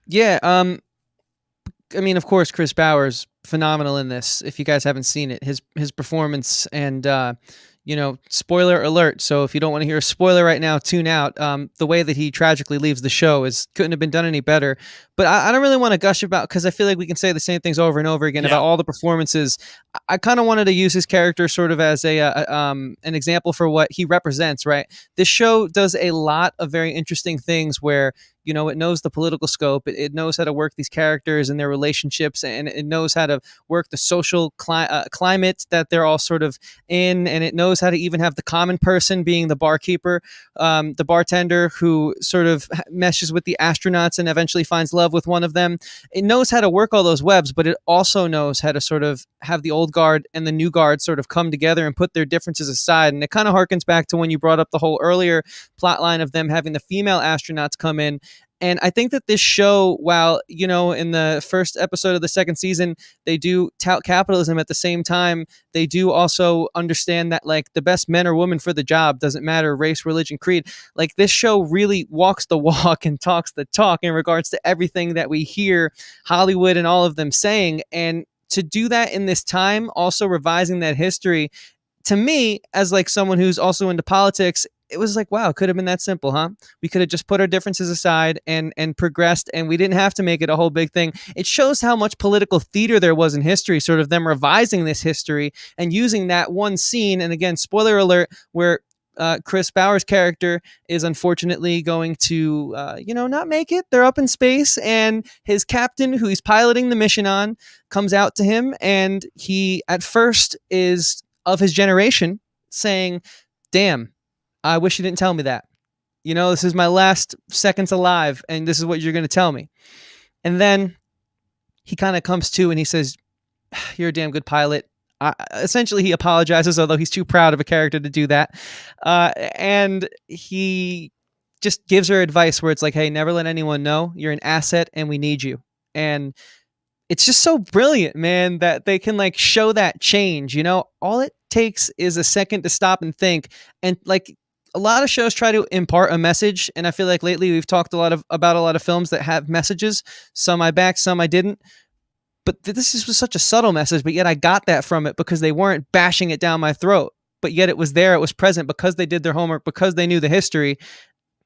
Speaker 2: Yeah, I mean, of course, Chris Bauer's phenomenal in this. If you guys haven't seen it, his performance, and you know, spoiler alert. So if you don't want to hear a spoiler right now, tune out. The way that he tragically leaves the show couldn't have been done any better. But I don't really want to gush about, because I feel like we can say the same things over and over again about all the performances. I kind of wanted to use his character sort of as an example for what he represents, right? This show does a lot of very interesting things where, you know, it knows the political scope. It knows how to work these characters and their relationships, and it knows how to work the social climate that they're all sort of in, and it knows how to even have the common person being the barkeeper, the bartender who sort of meshes with the astronauts and eventually finds love with one of them. It knows how to work all those webs, but it also knows how to sort of have the old guard and the new guard sort of come together and put their differences aside. And it kind of harkens back to when you brought up the whole earlier plot line of them having the female astronauts come in. And I think that this show, while, you know, in the first episode of the second season, they do tout capitalism, at the same time, they do also understand that, like, the best men or women for the job doesn't matter race, religion, creed. Like, this show really walks the walk and talks the talk in regards to everything that we hear Hollywood and all of them saying. And to do that in this time, also revising that history, to me, as like someone who's also into politics, it was like, wow, it could have been that simple, huh? We could have just put our differences aside and progressed, and we didn't have to make it a whole big thing. It shows how much political theater there was in history, sort of them revising this history and using that one scene. And again, spoiler alert, where Chris Bauer's character is unfortunately going to, not make it. They're up in space, and his captain, who he's piloting the mission on, comes out to him, and he at first is of his generation, saying, damn, I wish you didn't tell me that. You know, this is my last seconds alive, and this is what you're going to tell me. And then he kind of comes to and he says, you're a damn good pilot. Essentially, he apologizes, although he's too proud of a character to do that. And he just gives her advice where it's like, hey, never let anyone know. You're an asset, and we need you. And it's just so brilliant, man, that they can like show that change. You know, all it takes is a second to stop and think. And like, a lot of shows try to impart a message, and I feel like lately we've talked about a lot of films that have messages. Some I backed, some I didn't. But this was such a subtle message, but yet I got that from it because they weren't bashing it down my throat. but yet it was there, it was present because they did their homework, because they knew the history.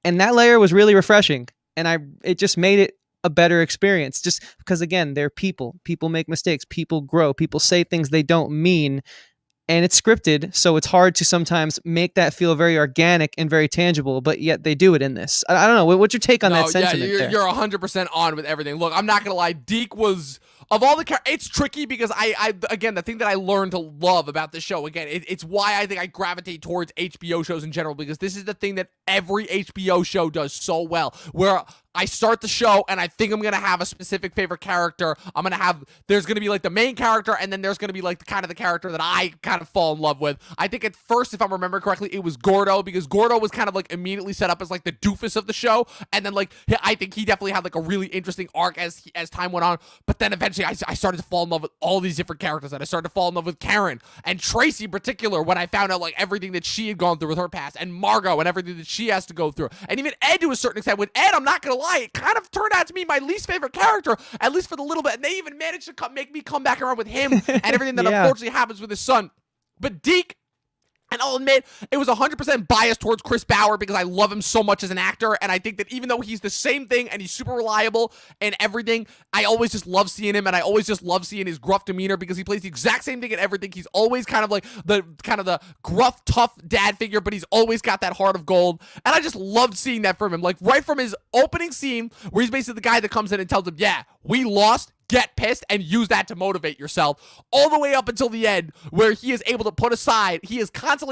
Speaker 2: And that layer was really refreshing. And it just made it a better experience, just because, again, they're people. People make mistakes. People grow. People say things they don't mean. And it's scripted, so it's hard to sometimes make that feel very organic and very tangible, but yet they do it in this. I don't know. What's your take on that sentiment?
Speaker 1: Yeah, you're 100% on with everything. Look, I'm not going to lie. Deke was, of all the characters, it's tricky because again, the thing that I learned to love about the show, again, it's why I think I gravitate towards HBO shows in general, because this is the thing that every HBO show does so well, where I start the show and I think I'm going to have a specific favorite character. There's going to be like the main character, and then there's going to be like the character that I kind of fall in love with. I think at first, if I'm remembering correctly, it was Gordo, because Gordo was kind of like immediately set up as like the doofus of the show. And then like, I think he definitely had like a really interesting arc as time went on. But then eventually I started to fall in love with all these different characters, and I started to fall in love with Karen and Tracy in particular when I found out like everything that she had gone through with her past, and Margot and everything that she has to go through. And even Ed to a certain extent. With Ed, I'm not going to lie, it kind of turned out to be my least favorite character, at least for the little bit. And they even managed to make me come back around with him and everything that unfortunately happens with his son. But Deke, and I'll admit, it was 100% biased towards Chris Bauer because I love him so much as an actor, and I think that even though he's the same thing and he's super reliable and everything, I always just love seeing him, and I always just love seeing his gruff demeanor because he plays the exact same thing in everything. He's always kind of like the gruff, tough dad figure, but he's always got that heart of gold, and I just loved seeing that from him. Like, right from his opening scene where he's basically the guy that comes in and tells him, yeah, we lost, get pissed, and use that to motivate yourself, all the way up until the end where he is able to put aside, he is constantly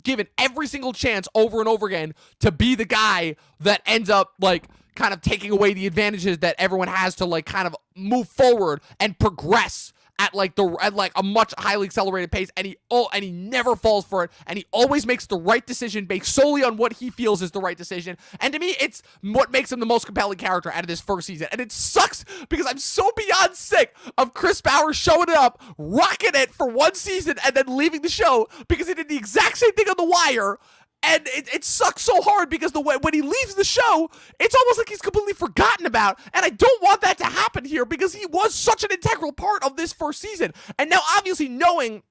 Speaker 1: given every single chance over and over again to be the guy that ends up like kind of taking away the advantages that everyone has to like kind of move forward and progress at a much highly accelerated pace, and he never falls for it, and he always makes the right decision based solely on what he feels is the right decision. And to me, it's what makes him the most compelling character out of this first season. And it sucks because I'm so beyond sick of Chris Bauer showing up, rocking it for one season, and then leaving the show because he did the exact same thing on The Wire. And it sucks so hard because when he leaves the show, it's almost like he's completely forgotten about. And I don't want that to happen here because he was such an integral part of this first season. And now, obviously, knowing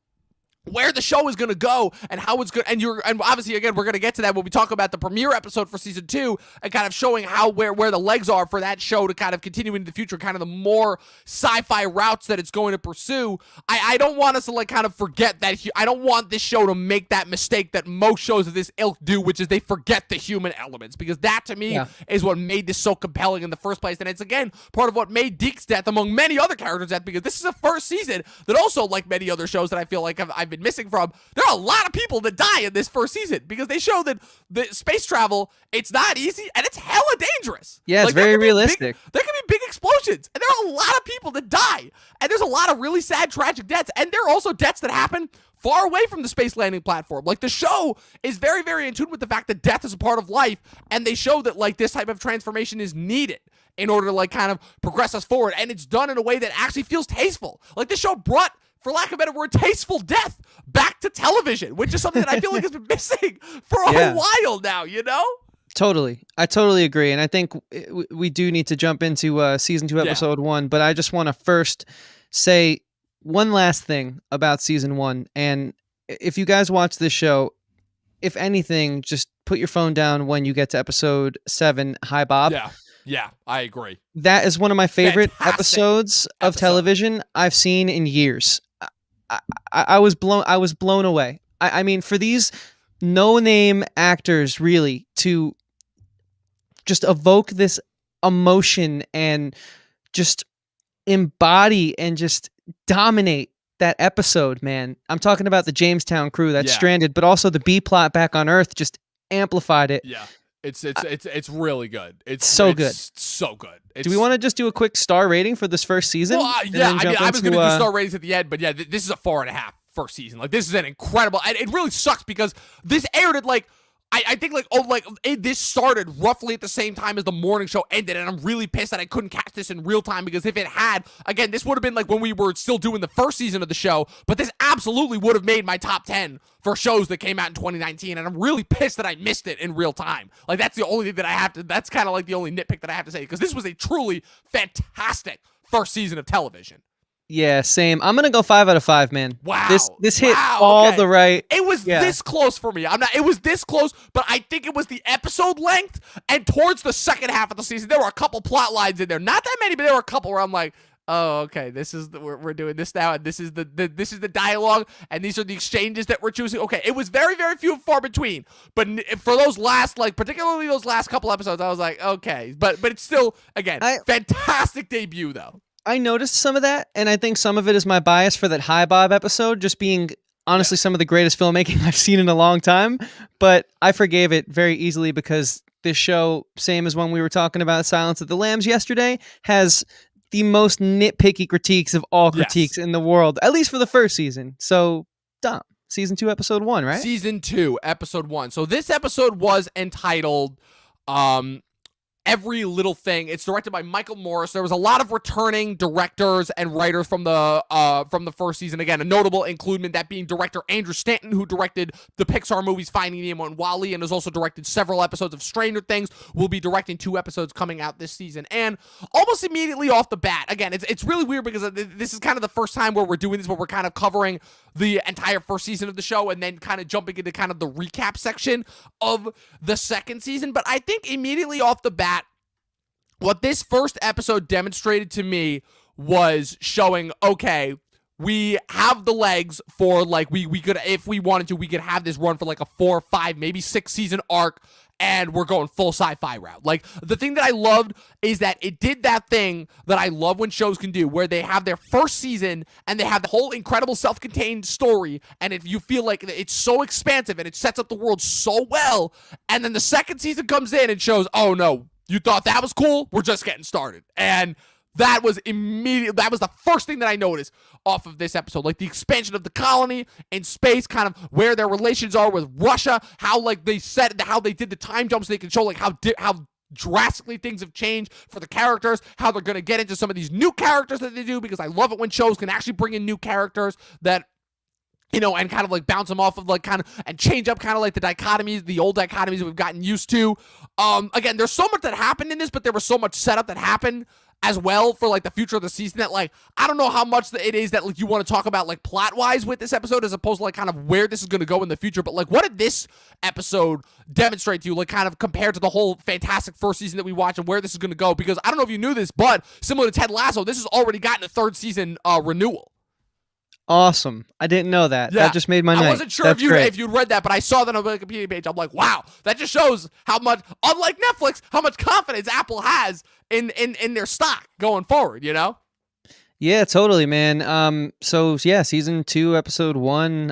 Speaker 1: where the show is going to go and how it's good, and obviously, again, we're going to get to that when we talk about the premiere episode for season 2 and kind of showing where the legs are for that show to kind of continue into the future, kind of the more sci-fi routes that it's going to pursue. I don't want us to like kind of forget that. I don't want this show to make that mistake that most shows of this ilk do, which is they forget the human elements, because that to me is what made this so compelling in the first place. And it's again part of what made Deke's death, among many other characters' death, because this is a first season that also, like many other shows that I feel like I've been missing from, there are a lot of people that die in this first season because they show that the space travel, it's not easy and it's hella dangerous.
Speaker 2: Yeah, it's very realistic.
Speaker 1: There can be big explosions, and there are a lot of people that die, and there's a lot of really sad, tragic deaths, and there are also deaths that happen far away from the space landing platform. Like, the show is very, very in tune with the fact that death is a part of life, and they show that like this type of transformation is needed in order to like kind of progress us forward, and it's done in a way that actually feels tasteful. Like, this show brought, for lack of a better word, tasteful death back to television, which is something that I feel like has been missing for a while now, you know?
Speaker 2: Totally. I totally agree. And I think we do need to jump into season 2, episode 1, but I just want to first say one last thing about season 1. And if you guys watch this show, if anything, just put your phone down when you get to episode 7, Hi Bob.
Speaker 1: Yeah, I agree.
Speaker 2: That is one of my favorite episodes of television I've seen in years. I was blown away. I mean, for these no-name actors really to just evoke this emotion and just embody and just dominate that episode, man. I'm talking about the Jamestown crew that's stranded, but also the B plot back on Earth just amplified it.
Speaker 1: Yeah. It's really good. It's
Speaker 2: so good. Do we want to just do a quick star rating for this first season?
Speaker 1: Well, I was going to do star ratings at the end, but yeah, this is a 4.5 first season. Like, this is an incredible, and it really sucks because this aired at like, I think this started roughly at the same time as the morning show ended, and I'm really pissed that I couldn't catch this in real time, because if it had, again, this would have been like when we were still doing the first season of the show, but this absolutely would have made my top 10 for shows that came out in 2019, and I'm really pissed that I missed it in real time. Like, that's the only thing that I have to, that's kind of like the only nitpick that I have to say, because this was a truly fantastic first season of television.
Speaker 2: Yeah, same. I'm gonna go 5 out of 5, man.
Speaker 1: Wow.
Speaker 2: This hit all the right.
Speaker 1: It was this close for me. It was this close, but I think it was the episode length and towards the second half of the season. There were a couple plot lines in there. Not that many, but there were a couple where I'm like, oh, okay, this is we're doing this now, and this is the dialogue, and these are the exchanges that we're choosing. Okay, it was very, very few and far between. But for those last, particularly those last couple episodes, I was like, okay, but it's still, again, fantastic debut though.
Speaker 2: I noticed some of that, and I think some of it is my bias for that High Bob episode, just being honestly some of the greatest filmmaking I've seen in a long time. But I forgave it very easily because this show, same as when we were talking about Silence of the Lambs yesterday, has the most nitpicky critiques of all critiques in the world, at least for the first season. So, Dom, season 2, episode 1, right?
Speaker 1: Season 2, episode 1. So this episode was entitled Every Little Thing. It's directed by Michael Morris. There was a lot of returning directors and writers from the first season. Again, a notable inclusion, that being director Andrew Stanton, who directed the Pixar movies Finding Nemo and WALL-E, and has also directed several episodes of Stranger Things. Will be directing 2 episodes coming out this season. And almost immediately off the bat, again, it's really weird because this is kind of the first time where we're doing this, where we're kind of covering the entire first season of the show and then kind of jumping into kind of the recap section of the second season. But I think immediately off the bat, what this first episode demonstrated to me was showing, okay, we have the legs for, we could, if we wanted to, we could have this run for a 4, 5, maybe 6 season arc, and we're going full sci-fi route. The thing that I loved is that it did that thing that I love when shows can do, where they have their first season and they have the whole incredible self-contained story, and if you feel like it's so expansive and it sets up the world so well, and then the second season comes in and shows, oh no, you thought that was cool? We're just getting started. And that was the first thing that I noticed off of this episode. The expansion of the colony in space, kind of where their relations are with Russia, how they did the time jumps, so they can show how drastically things have changed for the characters, how they're going to get into some of these new characters that they do, because I love it when shows can actually bring in new characters that, and kind of bounce them off of and change up kind of the dichotomies, the old dichotomies we've gotten used to. Again, there's so much that happened in this, but there was so much setup that happened as well for the future of the season that I don't know how much it is that you want to talk about plot wise with this episode as opposed to kind of where this is going to go in the future. But what did this episode demonstrate to you, kind of compared to the whole fantastic first season that we watched and where this is going to go? Because I don't know if you knew this, but similar to Ted Lasso, this has already gotten a 3rd season renewal.
Speaker 2: Awesome. I didn't know that.
Speaker 1: Yeah.
Speaker 2: That just made my night.
Speaker 1: I wasn't sure if you'd read that, but I saw that on the Wikipedia page. I'm like, wow, that just shows how much, unlike Netflix, how much confidence Apple has in their stock going forward,
Speaker 2: Yeah, totally, man. So yeah, season 2, episode 1,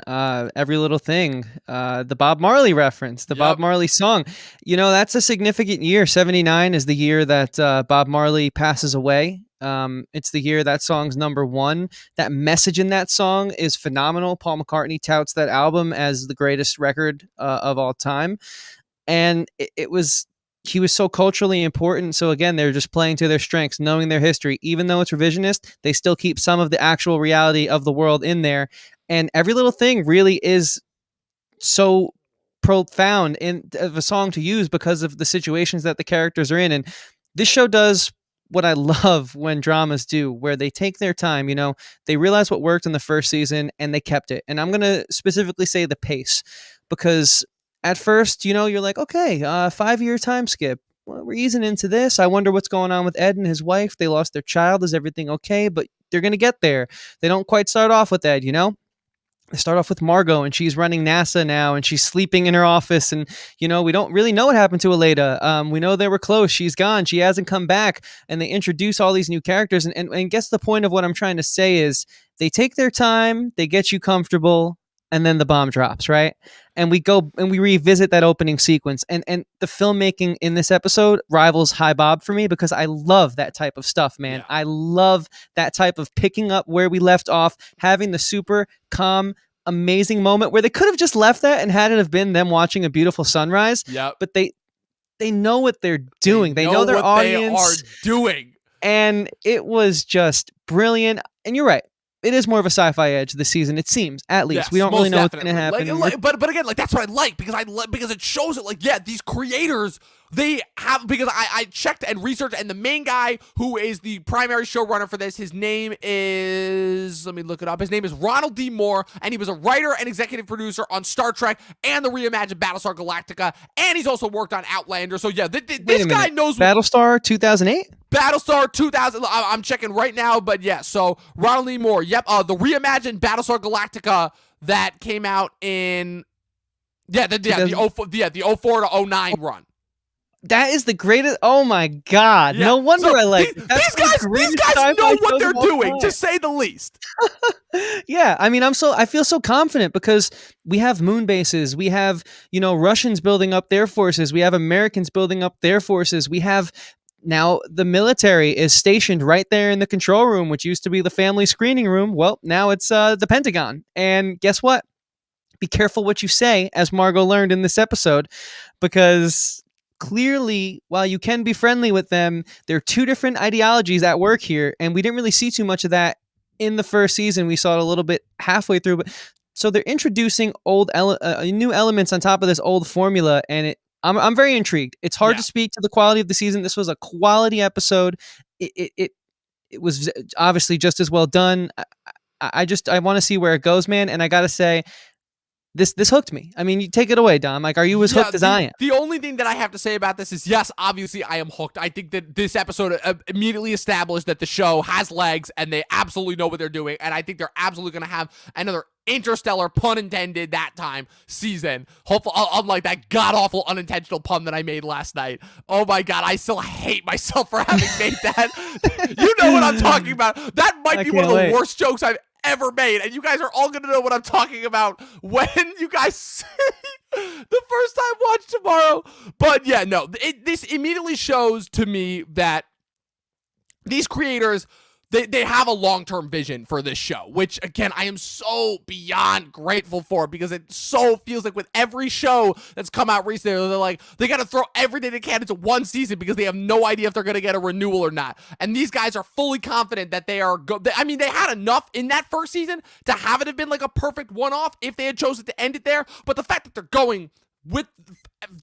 Speaker 2: Every Little Thing, the Bob Marley reference, the Bob Marley song. That's a significant year. 79 is the year that Bob Marley passes away. It's the year that song's number 1. That message in that song is phenomenal. Paul McCartney touts that album as the greatest record of all time. And he was so culturally important. So again, they're just playing to their strengths, knowing their history. Even though it's revisionist, they still keep some of the actual reality of the world in there. And Every Little Thing really is so profound of a song to use because of the situations that the characters are in. And this show does what I love when dramas do, where they take their time, they realize what worked in the first season and they kept it. And I'm going to specifically say the pace, because at first, you're like, okay, 5-year time skip. Well, we're easing into this. I wonder what's going on with Ed and his wife. They lost their child. Is everything okay? But they're going to get there. They don't quite start off with Ed, They start off with Margot, and she's running NASA now, and she's sleeping in her office. And, we don't really know what happened to Aleda. We know they were close. She's gone. She hasn't come back. And they introduce all these new characters. And guess the point of what I'm trying to say is they take their time, they get you comfortable, and then the bomb drops, right? And we go and we revisit that opening sequence. And the filmmaking in this episode rivals High Bob for me, because I love that type of stuff, man. Yeah. I love that type of picking up where we left off, having the super calm, amazing moment where they could have just left that and had it have been them watching a beautiful sunrise.
Speaker 1: Yep.
Speaker 2: But they know what they're doing. They know their audience.
Speaker 1: They are doing.
Speaker 2: And it was just brilliant. And you're right. It is more of a sci-fi edge this season, it seems. At least we don't really know what's going to happen.
Speaker 1: But again, that's what I like, because it shows it. These creators they have, because I checked and researched, and the main guy who is the primary showrunner for this, his name is, let me look it up. His name is Ronald D. and he was a writer and executive producer on Star Trek and the reimagined Battlestar Galactica, and he's also worked on Outlander. So yeah, this guy knows.
Speaker 2: Battlestar 2008?
Speaker 1: Battlestar 2000. I'm checking right now, but yeah. So Ronald D. Yep. The reimagined Battlestar Galactica that came out in the 04 to 09 run.
Speaker 2: That is the greatest. Oh my God! Yeah. No wonder I like
Speaker 1: these guys know what they're doing, to say the least.
Speaker 2: Yeah, I mean, I feel so confident because we have moon bases, we have Russians building up their forces, we have Americans building up their forces, we have. Now, the military is stationed right there in the control room, which used to be the family screening room. Well, now it's the Pentagon. And guess what? Be careful what you say, as Margot learned in this episode, because clearly, while you can be friendly with them, there are two different ideologies at work here. And we didn't really see too much of that in the first season. We saw it a little bit halfway through. But so they're introducing new elements on top of this old formula, and I'm very intrigued. It's hard to speak to the quality of the season. This was a quality episode. It was obviously just as well done. I want to see where it goes, man. And I gotta say, this hooked me. I mean, you take it away, Dom. Like, are you as hooked as I am?
Speaker 1: The only thing that I have to say about this is, yes, obviously I am hooked. I think that this episode immediately established that the show has legs and they absolutely know what they're doing. And I think they're absolutely going to have another interstellar, pun intended that time, season. Hopefully, unlike that god-awful unintentional pun that I made last night. Oh my God, I still hate myself for having made that. You know what I'm talking about. That might be one of the worst jokes I've ever made, and you guys are all gonna know what I'm talking about when you guys see the first time watch tomorrow. But yeah, no, this immediately shows to me that these creators, they have a long-term vision for this show, which, again, I am so beyond grateful for, because it so feels like with every show that's come out recently, they're like, they got to throw everything they can into one season because they have no idea if they're going to get a renewal or not. And these guys are fully confident that they are I mean, they had enough in that first season to have it have been like a perfect one-off if they had chosen to end it there. But the fact that they're going with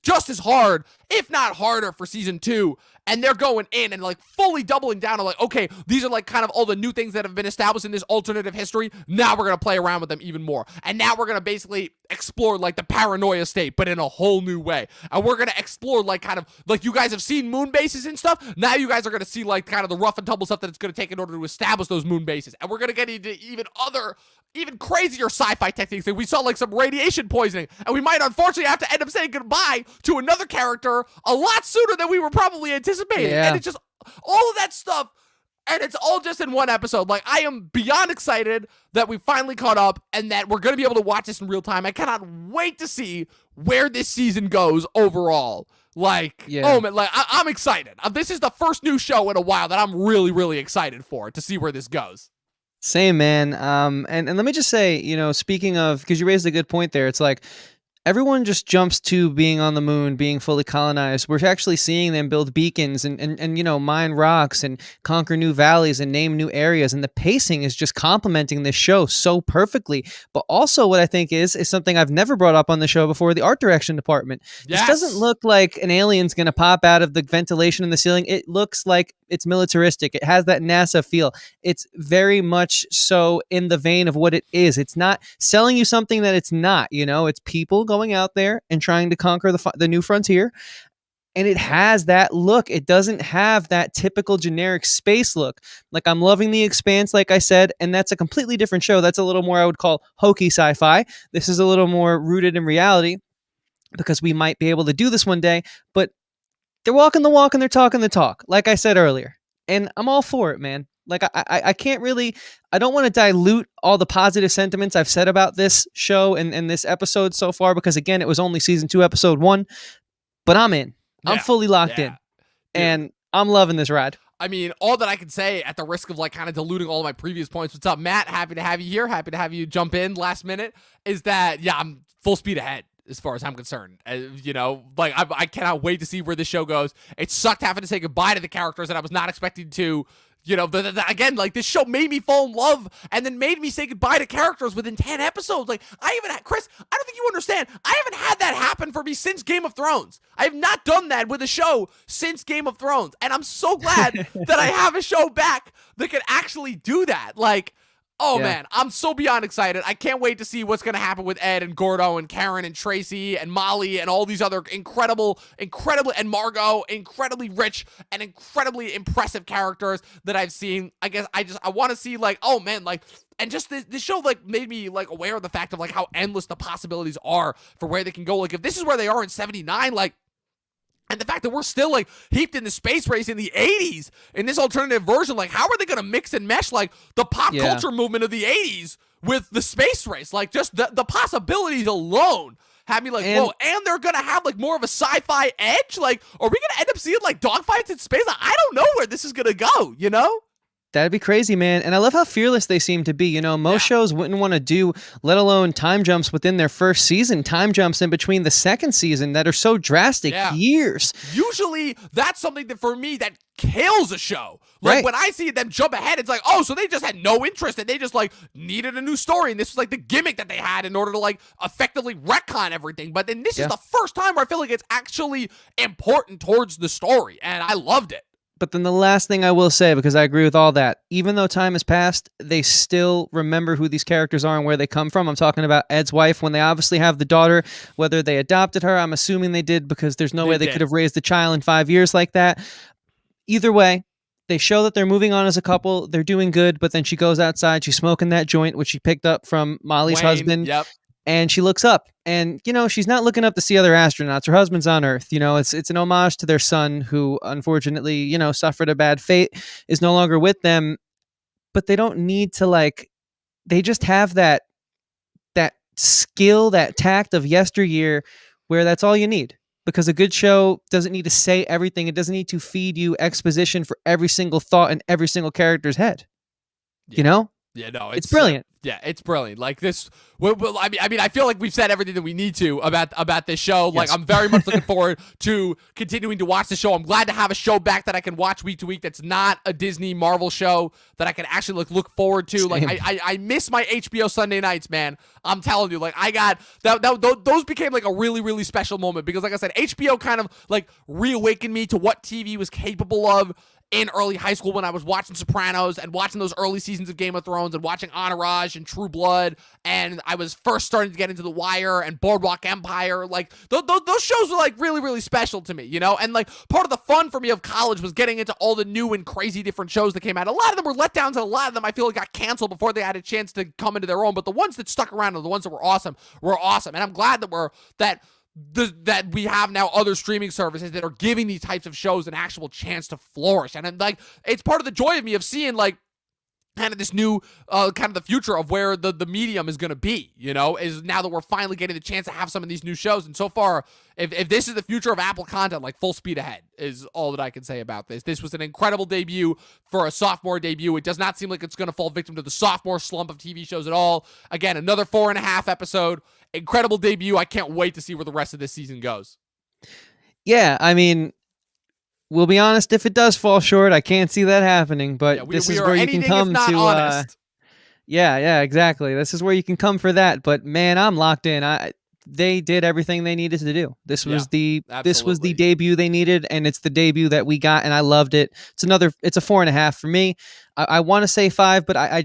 Speaker 1: just as hard, if not harder, for season 2, and they're going in and like fully doubling down on like, okay, these are like kind of all the new things that have been established in this alternative history. Now we're going to play around with them even more. And now we're going to basically explore like the paranoia state, but in a whole new way. And we're going to explore like kind of like, you guys have seen moon bases and stuff. Now you guys are going to see like kind of the rough and tumble stuff that it's going to take in order to establish those moon bases. And we're going to get into even crazier sci-fi techniques. Like we saw like some radiation poisoning, and we might unfortunately have to end up saying goodbye to another character a lot sooner than we were probably anticipating. Yeah. And it's just all of that stuff, and it's all just in one episode. Like, I am beyond excited that we finally caught up and that we're going to be able to watch this in real time. I cannot wait to see where this season goes overall. Like, oh man, like I'm excited. This is the first new show in a while that I'm really, really excited for, to see where this goes.
Speaker 2: Same, man. And let me just say, speaking of, because you raised a good point there, it's like, everyone just jumps to being on the moon, being fully colonized. We're actually seeing them build beacons and mine rocks and conquer new valleys and name new areas. And the pacing is just complementing this show so perfectly. But also what I think is something I've never brought up on the show before, the art direction department. Yes. This doesn't look like an alien's going to pop out of the ventilation in the ceiling. It looks like it's militaristic. It has that NASA feel. It's very much so in the vein of what it is. It's not selling you something that it's not, it's people going out there and trying to conquer the new frontier. And it has that look. It doesn't have that typical generic space look. Like, I'm loving The Expanse, like I said, and that's a completely different show. That's a little more, I would call, hokey sci-fi. This is a little more rooted in reality, because we might be able to do this one day, but they're walking the walk and they're talking the talk, like I said earlier. And I'm all for it, man. Like, I can't really, I don't want to dilute all the positive sentiments I've said about this show and this episode so far, because again, it was only season 2, episode 1, but I'm in. I'm fully locked in. And I'm loving this ride.
Speaker 1: I mean, all that I can say, at the risk of like kind of diluting all of my previous points, what's up, Matt? Happy to have you here. Happy to have you jump in last minute. Is that, I'm full speed ahead as far as I'm concerned. I cannot wait to see where this show goes. It sucked having to say goodbye to the characters that I was not expecting to Again, like, this show made me fall in love and then made me say goodbye to characters within 10 episodes. Like, Chris, I don't think you understand. I haven't had that happen for me since Game of Thrones. I have not done that with a show since Game of Thrones. And I'm so glad that I have a show back that can actually do that. Like, oh, man, I'm so beyond excited. I can't wait to see what's going to happen with Ed and Gordo and Karen and Tracy and Molly and all these other incredible, and Margot, incredibly rich and incredibly impressive characters that I've seen. I guess I want to see, like, oh, man, like, and just this show, like, made me, like, aware of the fact of, like, how endless the possibilities are for where they can go. Like, if this is where they are in 79, like, and the fact that we're still, like, heaped in the space race in the 80s in this alternative version, like, how are they going to mix and mesh, like, the pop culture movement of the 80s with the space race? Like, just the possibilities alone have me like, whoa. And they're going to have, like, more of a sci-fi edge? Like, are we going to end up seeing, like, dogfights in space? Like, I don't know where this is going to go, you know?
Speaker 2: That'd be crazy, man. And I love how fearless they seem to be. You know, most shows wouldn't want to do, let alone time jumps within their first season, time jumps in between the second season that are so drastic, years.
Speaker 1: Usually, that's something that, for me, that kills a show. Like, when I see them jump ahead, it's like, oh, so they just had no interest and they just, like, needed a new story. And this was, like, the gimmick that they had in order to, like, effectively retcon everything. But then this is the first time where I feel like it's actually important towards the story. And I loved it.
Speaker 2: But then the last thing I will say, because I agree with all that, even though time has passed, they still remember who these characters are and where they come from. I'm talking about Ed's wife, when they obviously have the daughter, whether they adopted her, I'm assuming they did, because there's no way they could have raised a child in 5 years like that. Either way, they show that they're moving on as a couple. They're doing good, but then she goes outside. She's smoking that joint, which she picked up from Molly's husband. And she looks up, and, you know, she's not looking up to see other astronauts. Her husband's on Earth. You know, it's an homage to their son, who unfortunately, you know, suffered a bad fate, is no longer with them. But they don't need to, like, they just have that skill, that tact of yesteryear, where that's all you need. Because a good show doesn't need to say everything. It doesn't need to feed you exposition for every single thought in every single character's head. You know?
Speaker 1: Yeah, no,
Speaker 2: it's brilliant.
Speaker 1: Yeah, it's brilliant. Like, this, I mean, I feel like we've said everything that we need to about this show. Like, I'm very much looking forward to continuing to watch the show. I'm glad to have a show back that I can watch week to week. That's not a Disney Marvel show that I can actually look forward to. Same. Like, I miss my HBO Sunday nights, man. I'm telling you, like, I got those became like a really, really special moment, because, like I said, HBO kind of, like, reawakened me to what TV was capable of in early high school, when I was watching Sopranos and watching those early seasons of Game of Thrones and watching Entourage and True Blood, and I was first starting to get into The Wire and Boardwalk Empire. Like, those shows were, like, really, really special to me, you know? And, like, part of the fun for me of college was getting into all the new and crazy different shows that came out. A lot of them were letdowns, and a lot of them I feel like got canceled before they had a chance to come into their own. But the ones that stuck around and the ones that were awesome. And I'm glad that we have now other streaming services that are giving these types of shows an actual chance to flourish. And I'm like, it's part of the joy of me of seeing, like, kind of this new, kind of the future of where the medium is going to be, you know, is now that we're finally getting the chance to have some of these new shows. And so far, if this is the future of Apple content, like, full speed ahead is all that I can say about this. This was an incredible debut for a sophomore debut. It does not seem like it's going to fall victim to the sophomore slump of TV shows at all. Again, another 4.5 episode. Incredible debut. I can't wait to see where the rest of this season goes.
Speaker 2: Yeah, I mean, we'll be honest, if it does fall short, I can't see that happening, but this is where you can come to yeah, exactly. This is where you can come for that. But man, I'm locked in. They did everything they needed to do. This was the debut they needed, and it's the debut that we got, and I loved it. It's a 4.5 for me. I want to say 5, but I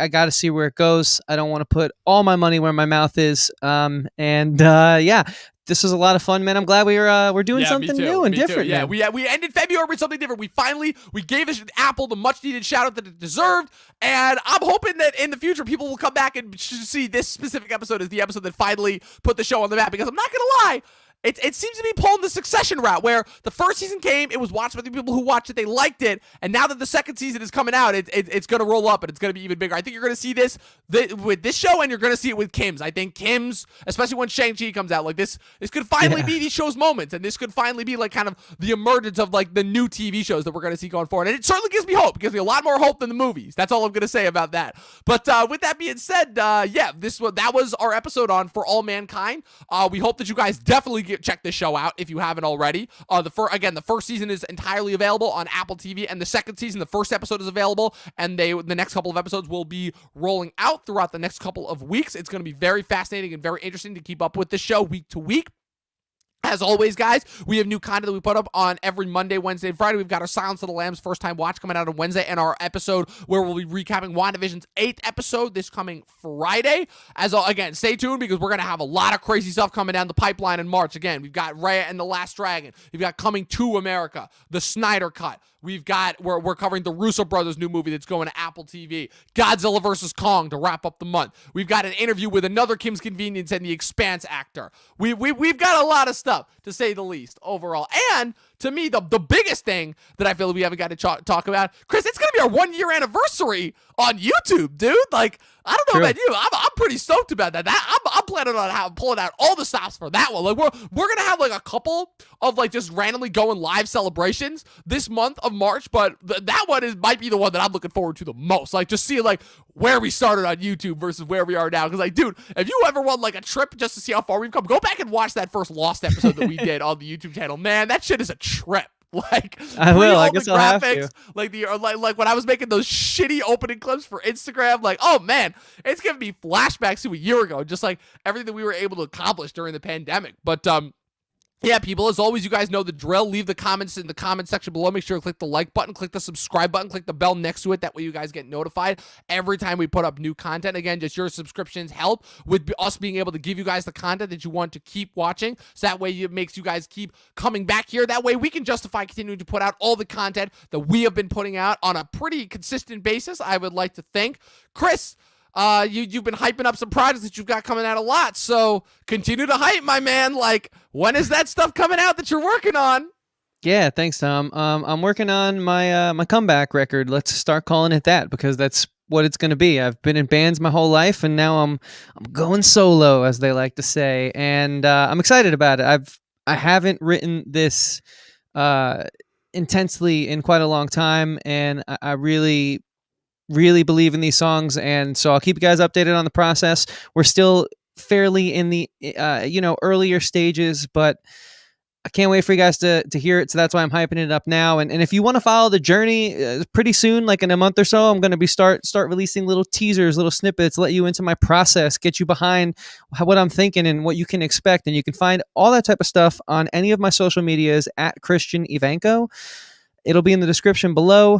Speaker 2: got to see where it goes. I don't want to put all my money where my mouth is. Yeah, this was a lot of fun, man. I'm glad we're doing something new and different.
Speaker 1: Yeah, we ended February with something different. We gave Apple the much needed shout out that it deserved, and I'm hoping that in the future people will come back and see this specific episode as the episode that finally put the show on the map. Because I'm not gonna lie, It seems to be pulling the Succession route, where the first season came, it was watched by the people who watched it, they liked it, and now that the second season is coming out, it's going to roll up, and it's going to be even bigger. I think you're going to see this with this show, and you're going to see it with Kim's. I think Kim's, especially when Shang-Chi comes out, like this could finally be these shows' moments, and this could finally be like kind of the emergence of like the new TV shows that we're going to see going forward. And it certainly gives me hope. It gives me a lot more hope than the movies. That's all I'm going to say about that. But with that being said, that was our episode on For All Mankind. We hope that you guys definitely check this show out if you haven't already. The first season is entirely available on Apple TV, and the second season, the first episode is available, and the next couple of episodes will be rolling out throughout the next couple of weeks. It's going to be very fascinating and very interesting to keep up with this show week to week. As always, guys, we have new content that we put up on every Monday, Wednesday, and Friday. We've got our Silence of the Lambs first time watch coming out on Wednesday, and our episode where we'll be recapping WandaVision's 8th episode this coming Friday. Again, stay tuned because we're going to have a lot of crazy stuff coming down the pipeline in March. Again, we've got Raya and the Last Dragon. We've got Coming to America, the Snyder Cut. We're covering the Russo brothers' new movie that's going to Apple TV. Godzilla vs. Kong to wrap up the month. We've got an interview with another Kim's Convenience and the Expanse actor. We've got a lot of stuff, to say the least, overall. And to me, the biggest thing that I feel like we haven't got to talk about, Chris, it's going to be our 1-year anniversary on YouTube, dude. Like, I don't know about you. I'm pretty stoked about that. I'm planning on pulling out all the stops for that one. Like, we're gonna have like a couple of like just randomly going live celebrations this month of March, but that one might be the one that I'm looking forward to the most. Like, just seeing like where we started on YouTube versus where we are now. Because like, dude, if you ever want like a trip just to see how far we've come, go back and watch that first Lost episode that we did on the YouTube channel. Man, that shit is a trip. Like,
Speaker 2: I will. I guess I'll have to.
Speaker 1: Like like when I was making those shitty opening clips for Instagram, like, oh man, it's giving me flashbacks to a year ago, just like everything that we were able to accomplish during the pandemic. But yeah, people, as always, you guys know the drill. Leave the comments in the comment section below. Make sure to click the like button, click the subscribe button, click the bell next to it. That way you guys get notified every time we put up new content. Again, just your subscriptions help with us being able to give you guys the content that you want to keep watching. So that way it makes you guys keep coming back here. That way we can justify continuing to put out all the content that we have been putting out on a pretty consistent basis, I would like to think. Chris, you've been hyping up some projects that you've got coming out a lot, so continue to hype, my man. Like, when is that stuff coming out that you're working on?
Speaker 2: Yeah, thanks, Tom. I'm working on my comeback record. Let's start calling it that, because that's what it's going to be. I've been in bands my whole life, and now I'm going solo, as they like to say, and I'm excited about it. I haven't written this intensely in quite a long time, and I really believe in these songs, and so I'll keep you guys updated on the process. We're still fairly in the earlier stages, but I can't wait for you guys to hear it. So that's why I'm hyping it up now. And if you want to follow the journey, pretty soon, like in a month or so, I'm going to be start releasing little teasers, little snippets, let you into my process, get you behind what I'm thinking and what you can expect. And you can find all that type of stuff on any of my social medias at Christian Ivanko. It'll be in the description below.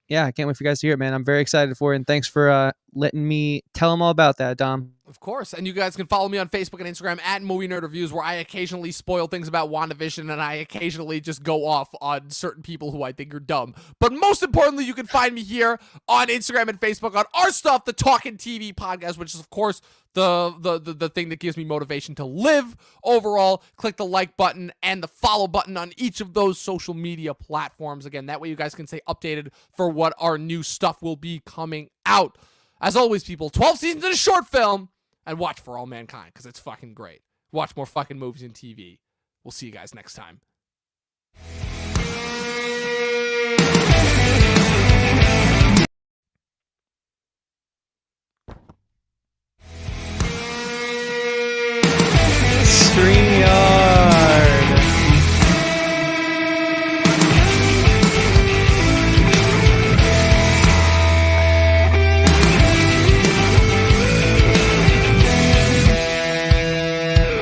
Speaker 2: Yeah, I can't wait for you guys to hear it, man. I'm very excited for it, and thanks for letting me tell them all about that, Dom.
Speaker 1: Of course, and you guys can follow me on Facebook and Instagram at Movie Nerd Reviews, where I occasionally spoil things about WandaVision, and I occasionally just go off on certain people who I think are dumb. But most importantly, you can find me here on Instagram and Facebook on our stuff, the Talkin TV podcast, which is, of course, the thing that gives me motivation to live overall. Click the like button and the follow button on each of those social media platforms. Again, that way you guys can stay updated for what our new stuff will be coming out. As always, people, 12 seasons in a short film, and watch For All Mankind, because it's fucking great. Watch more fucking movies and TV. We'll see you guys next time.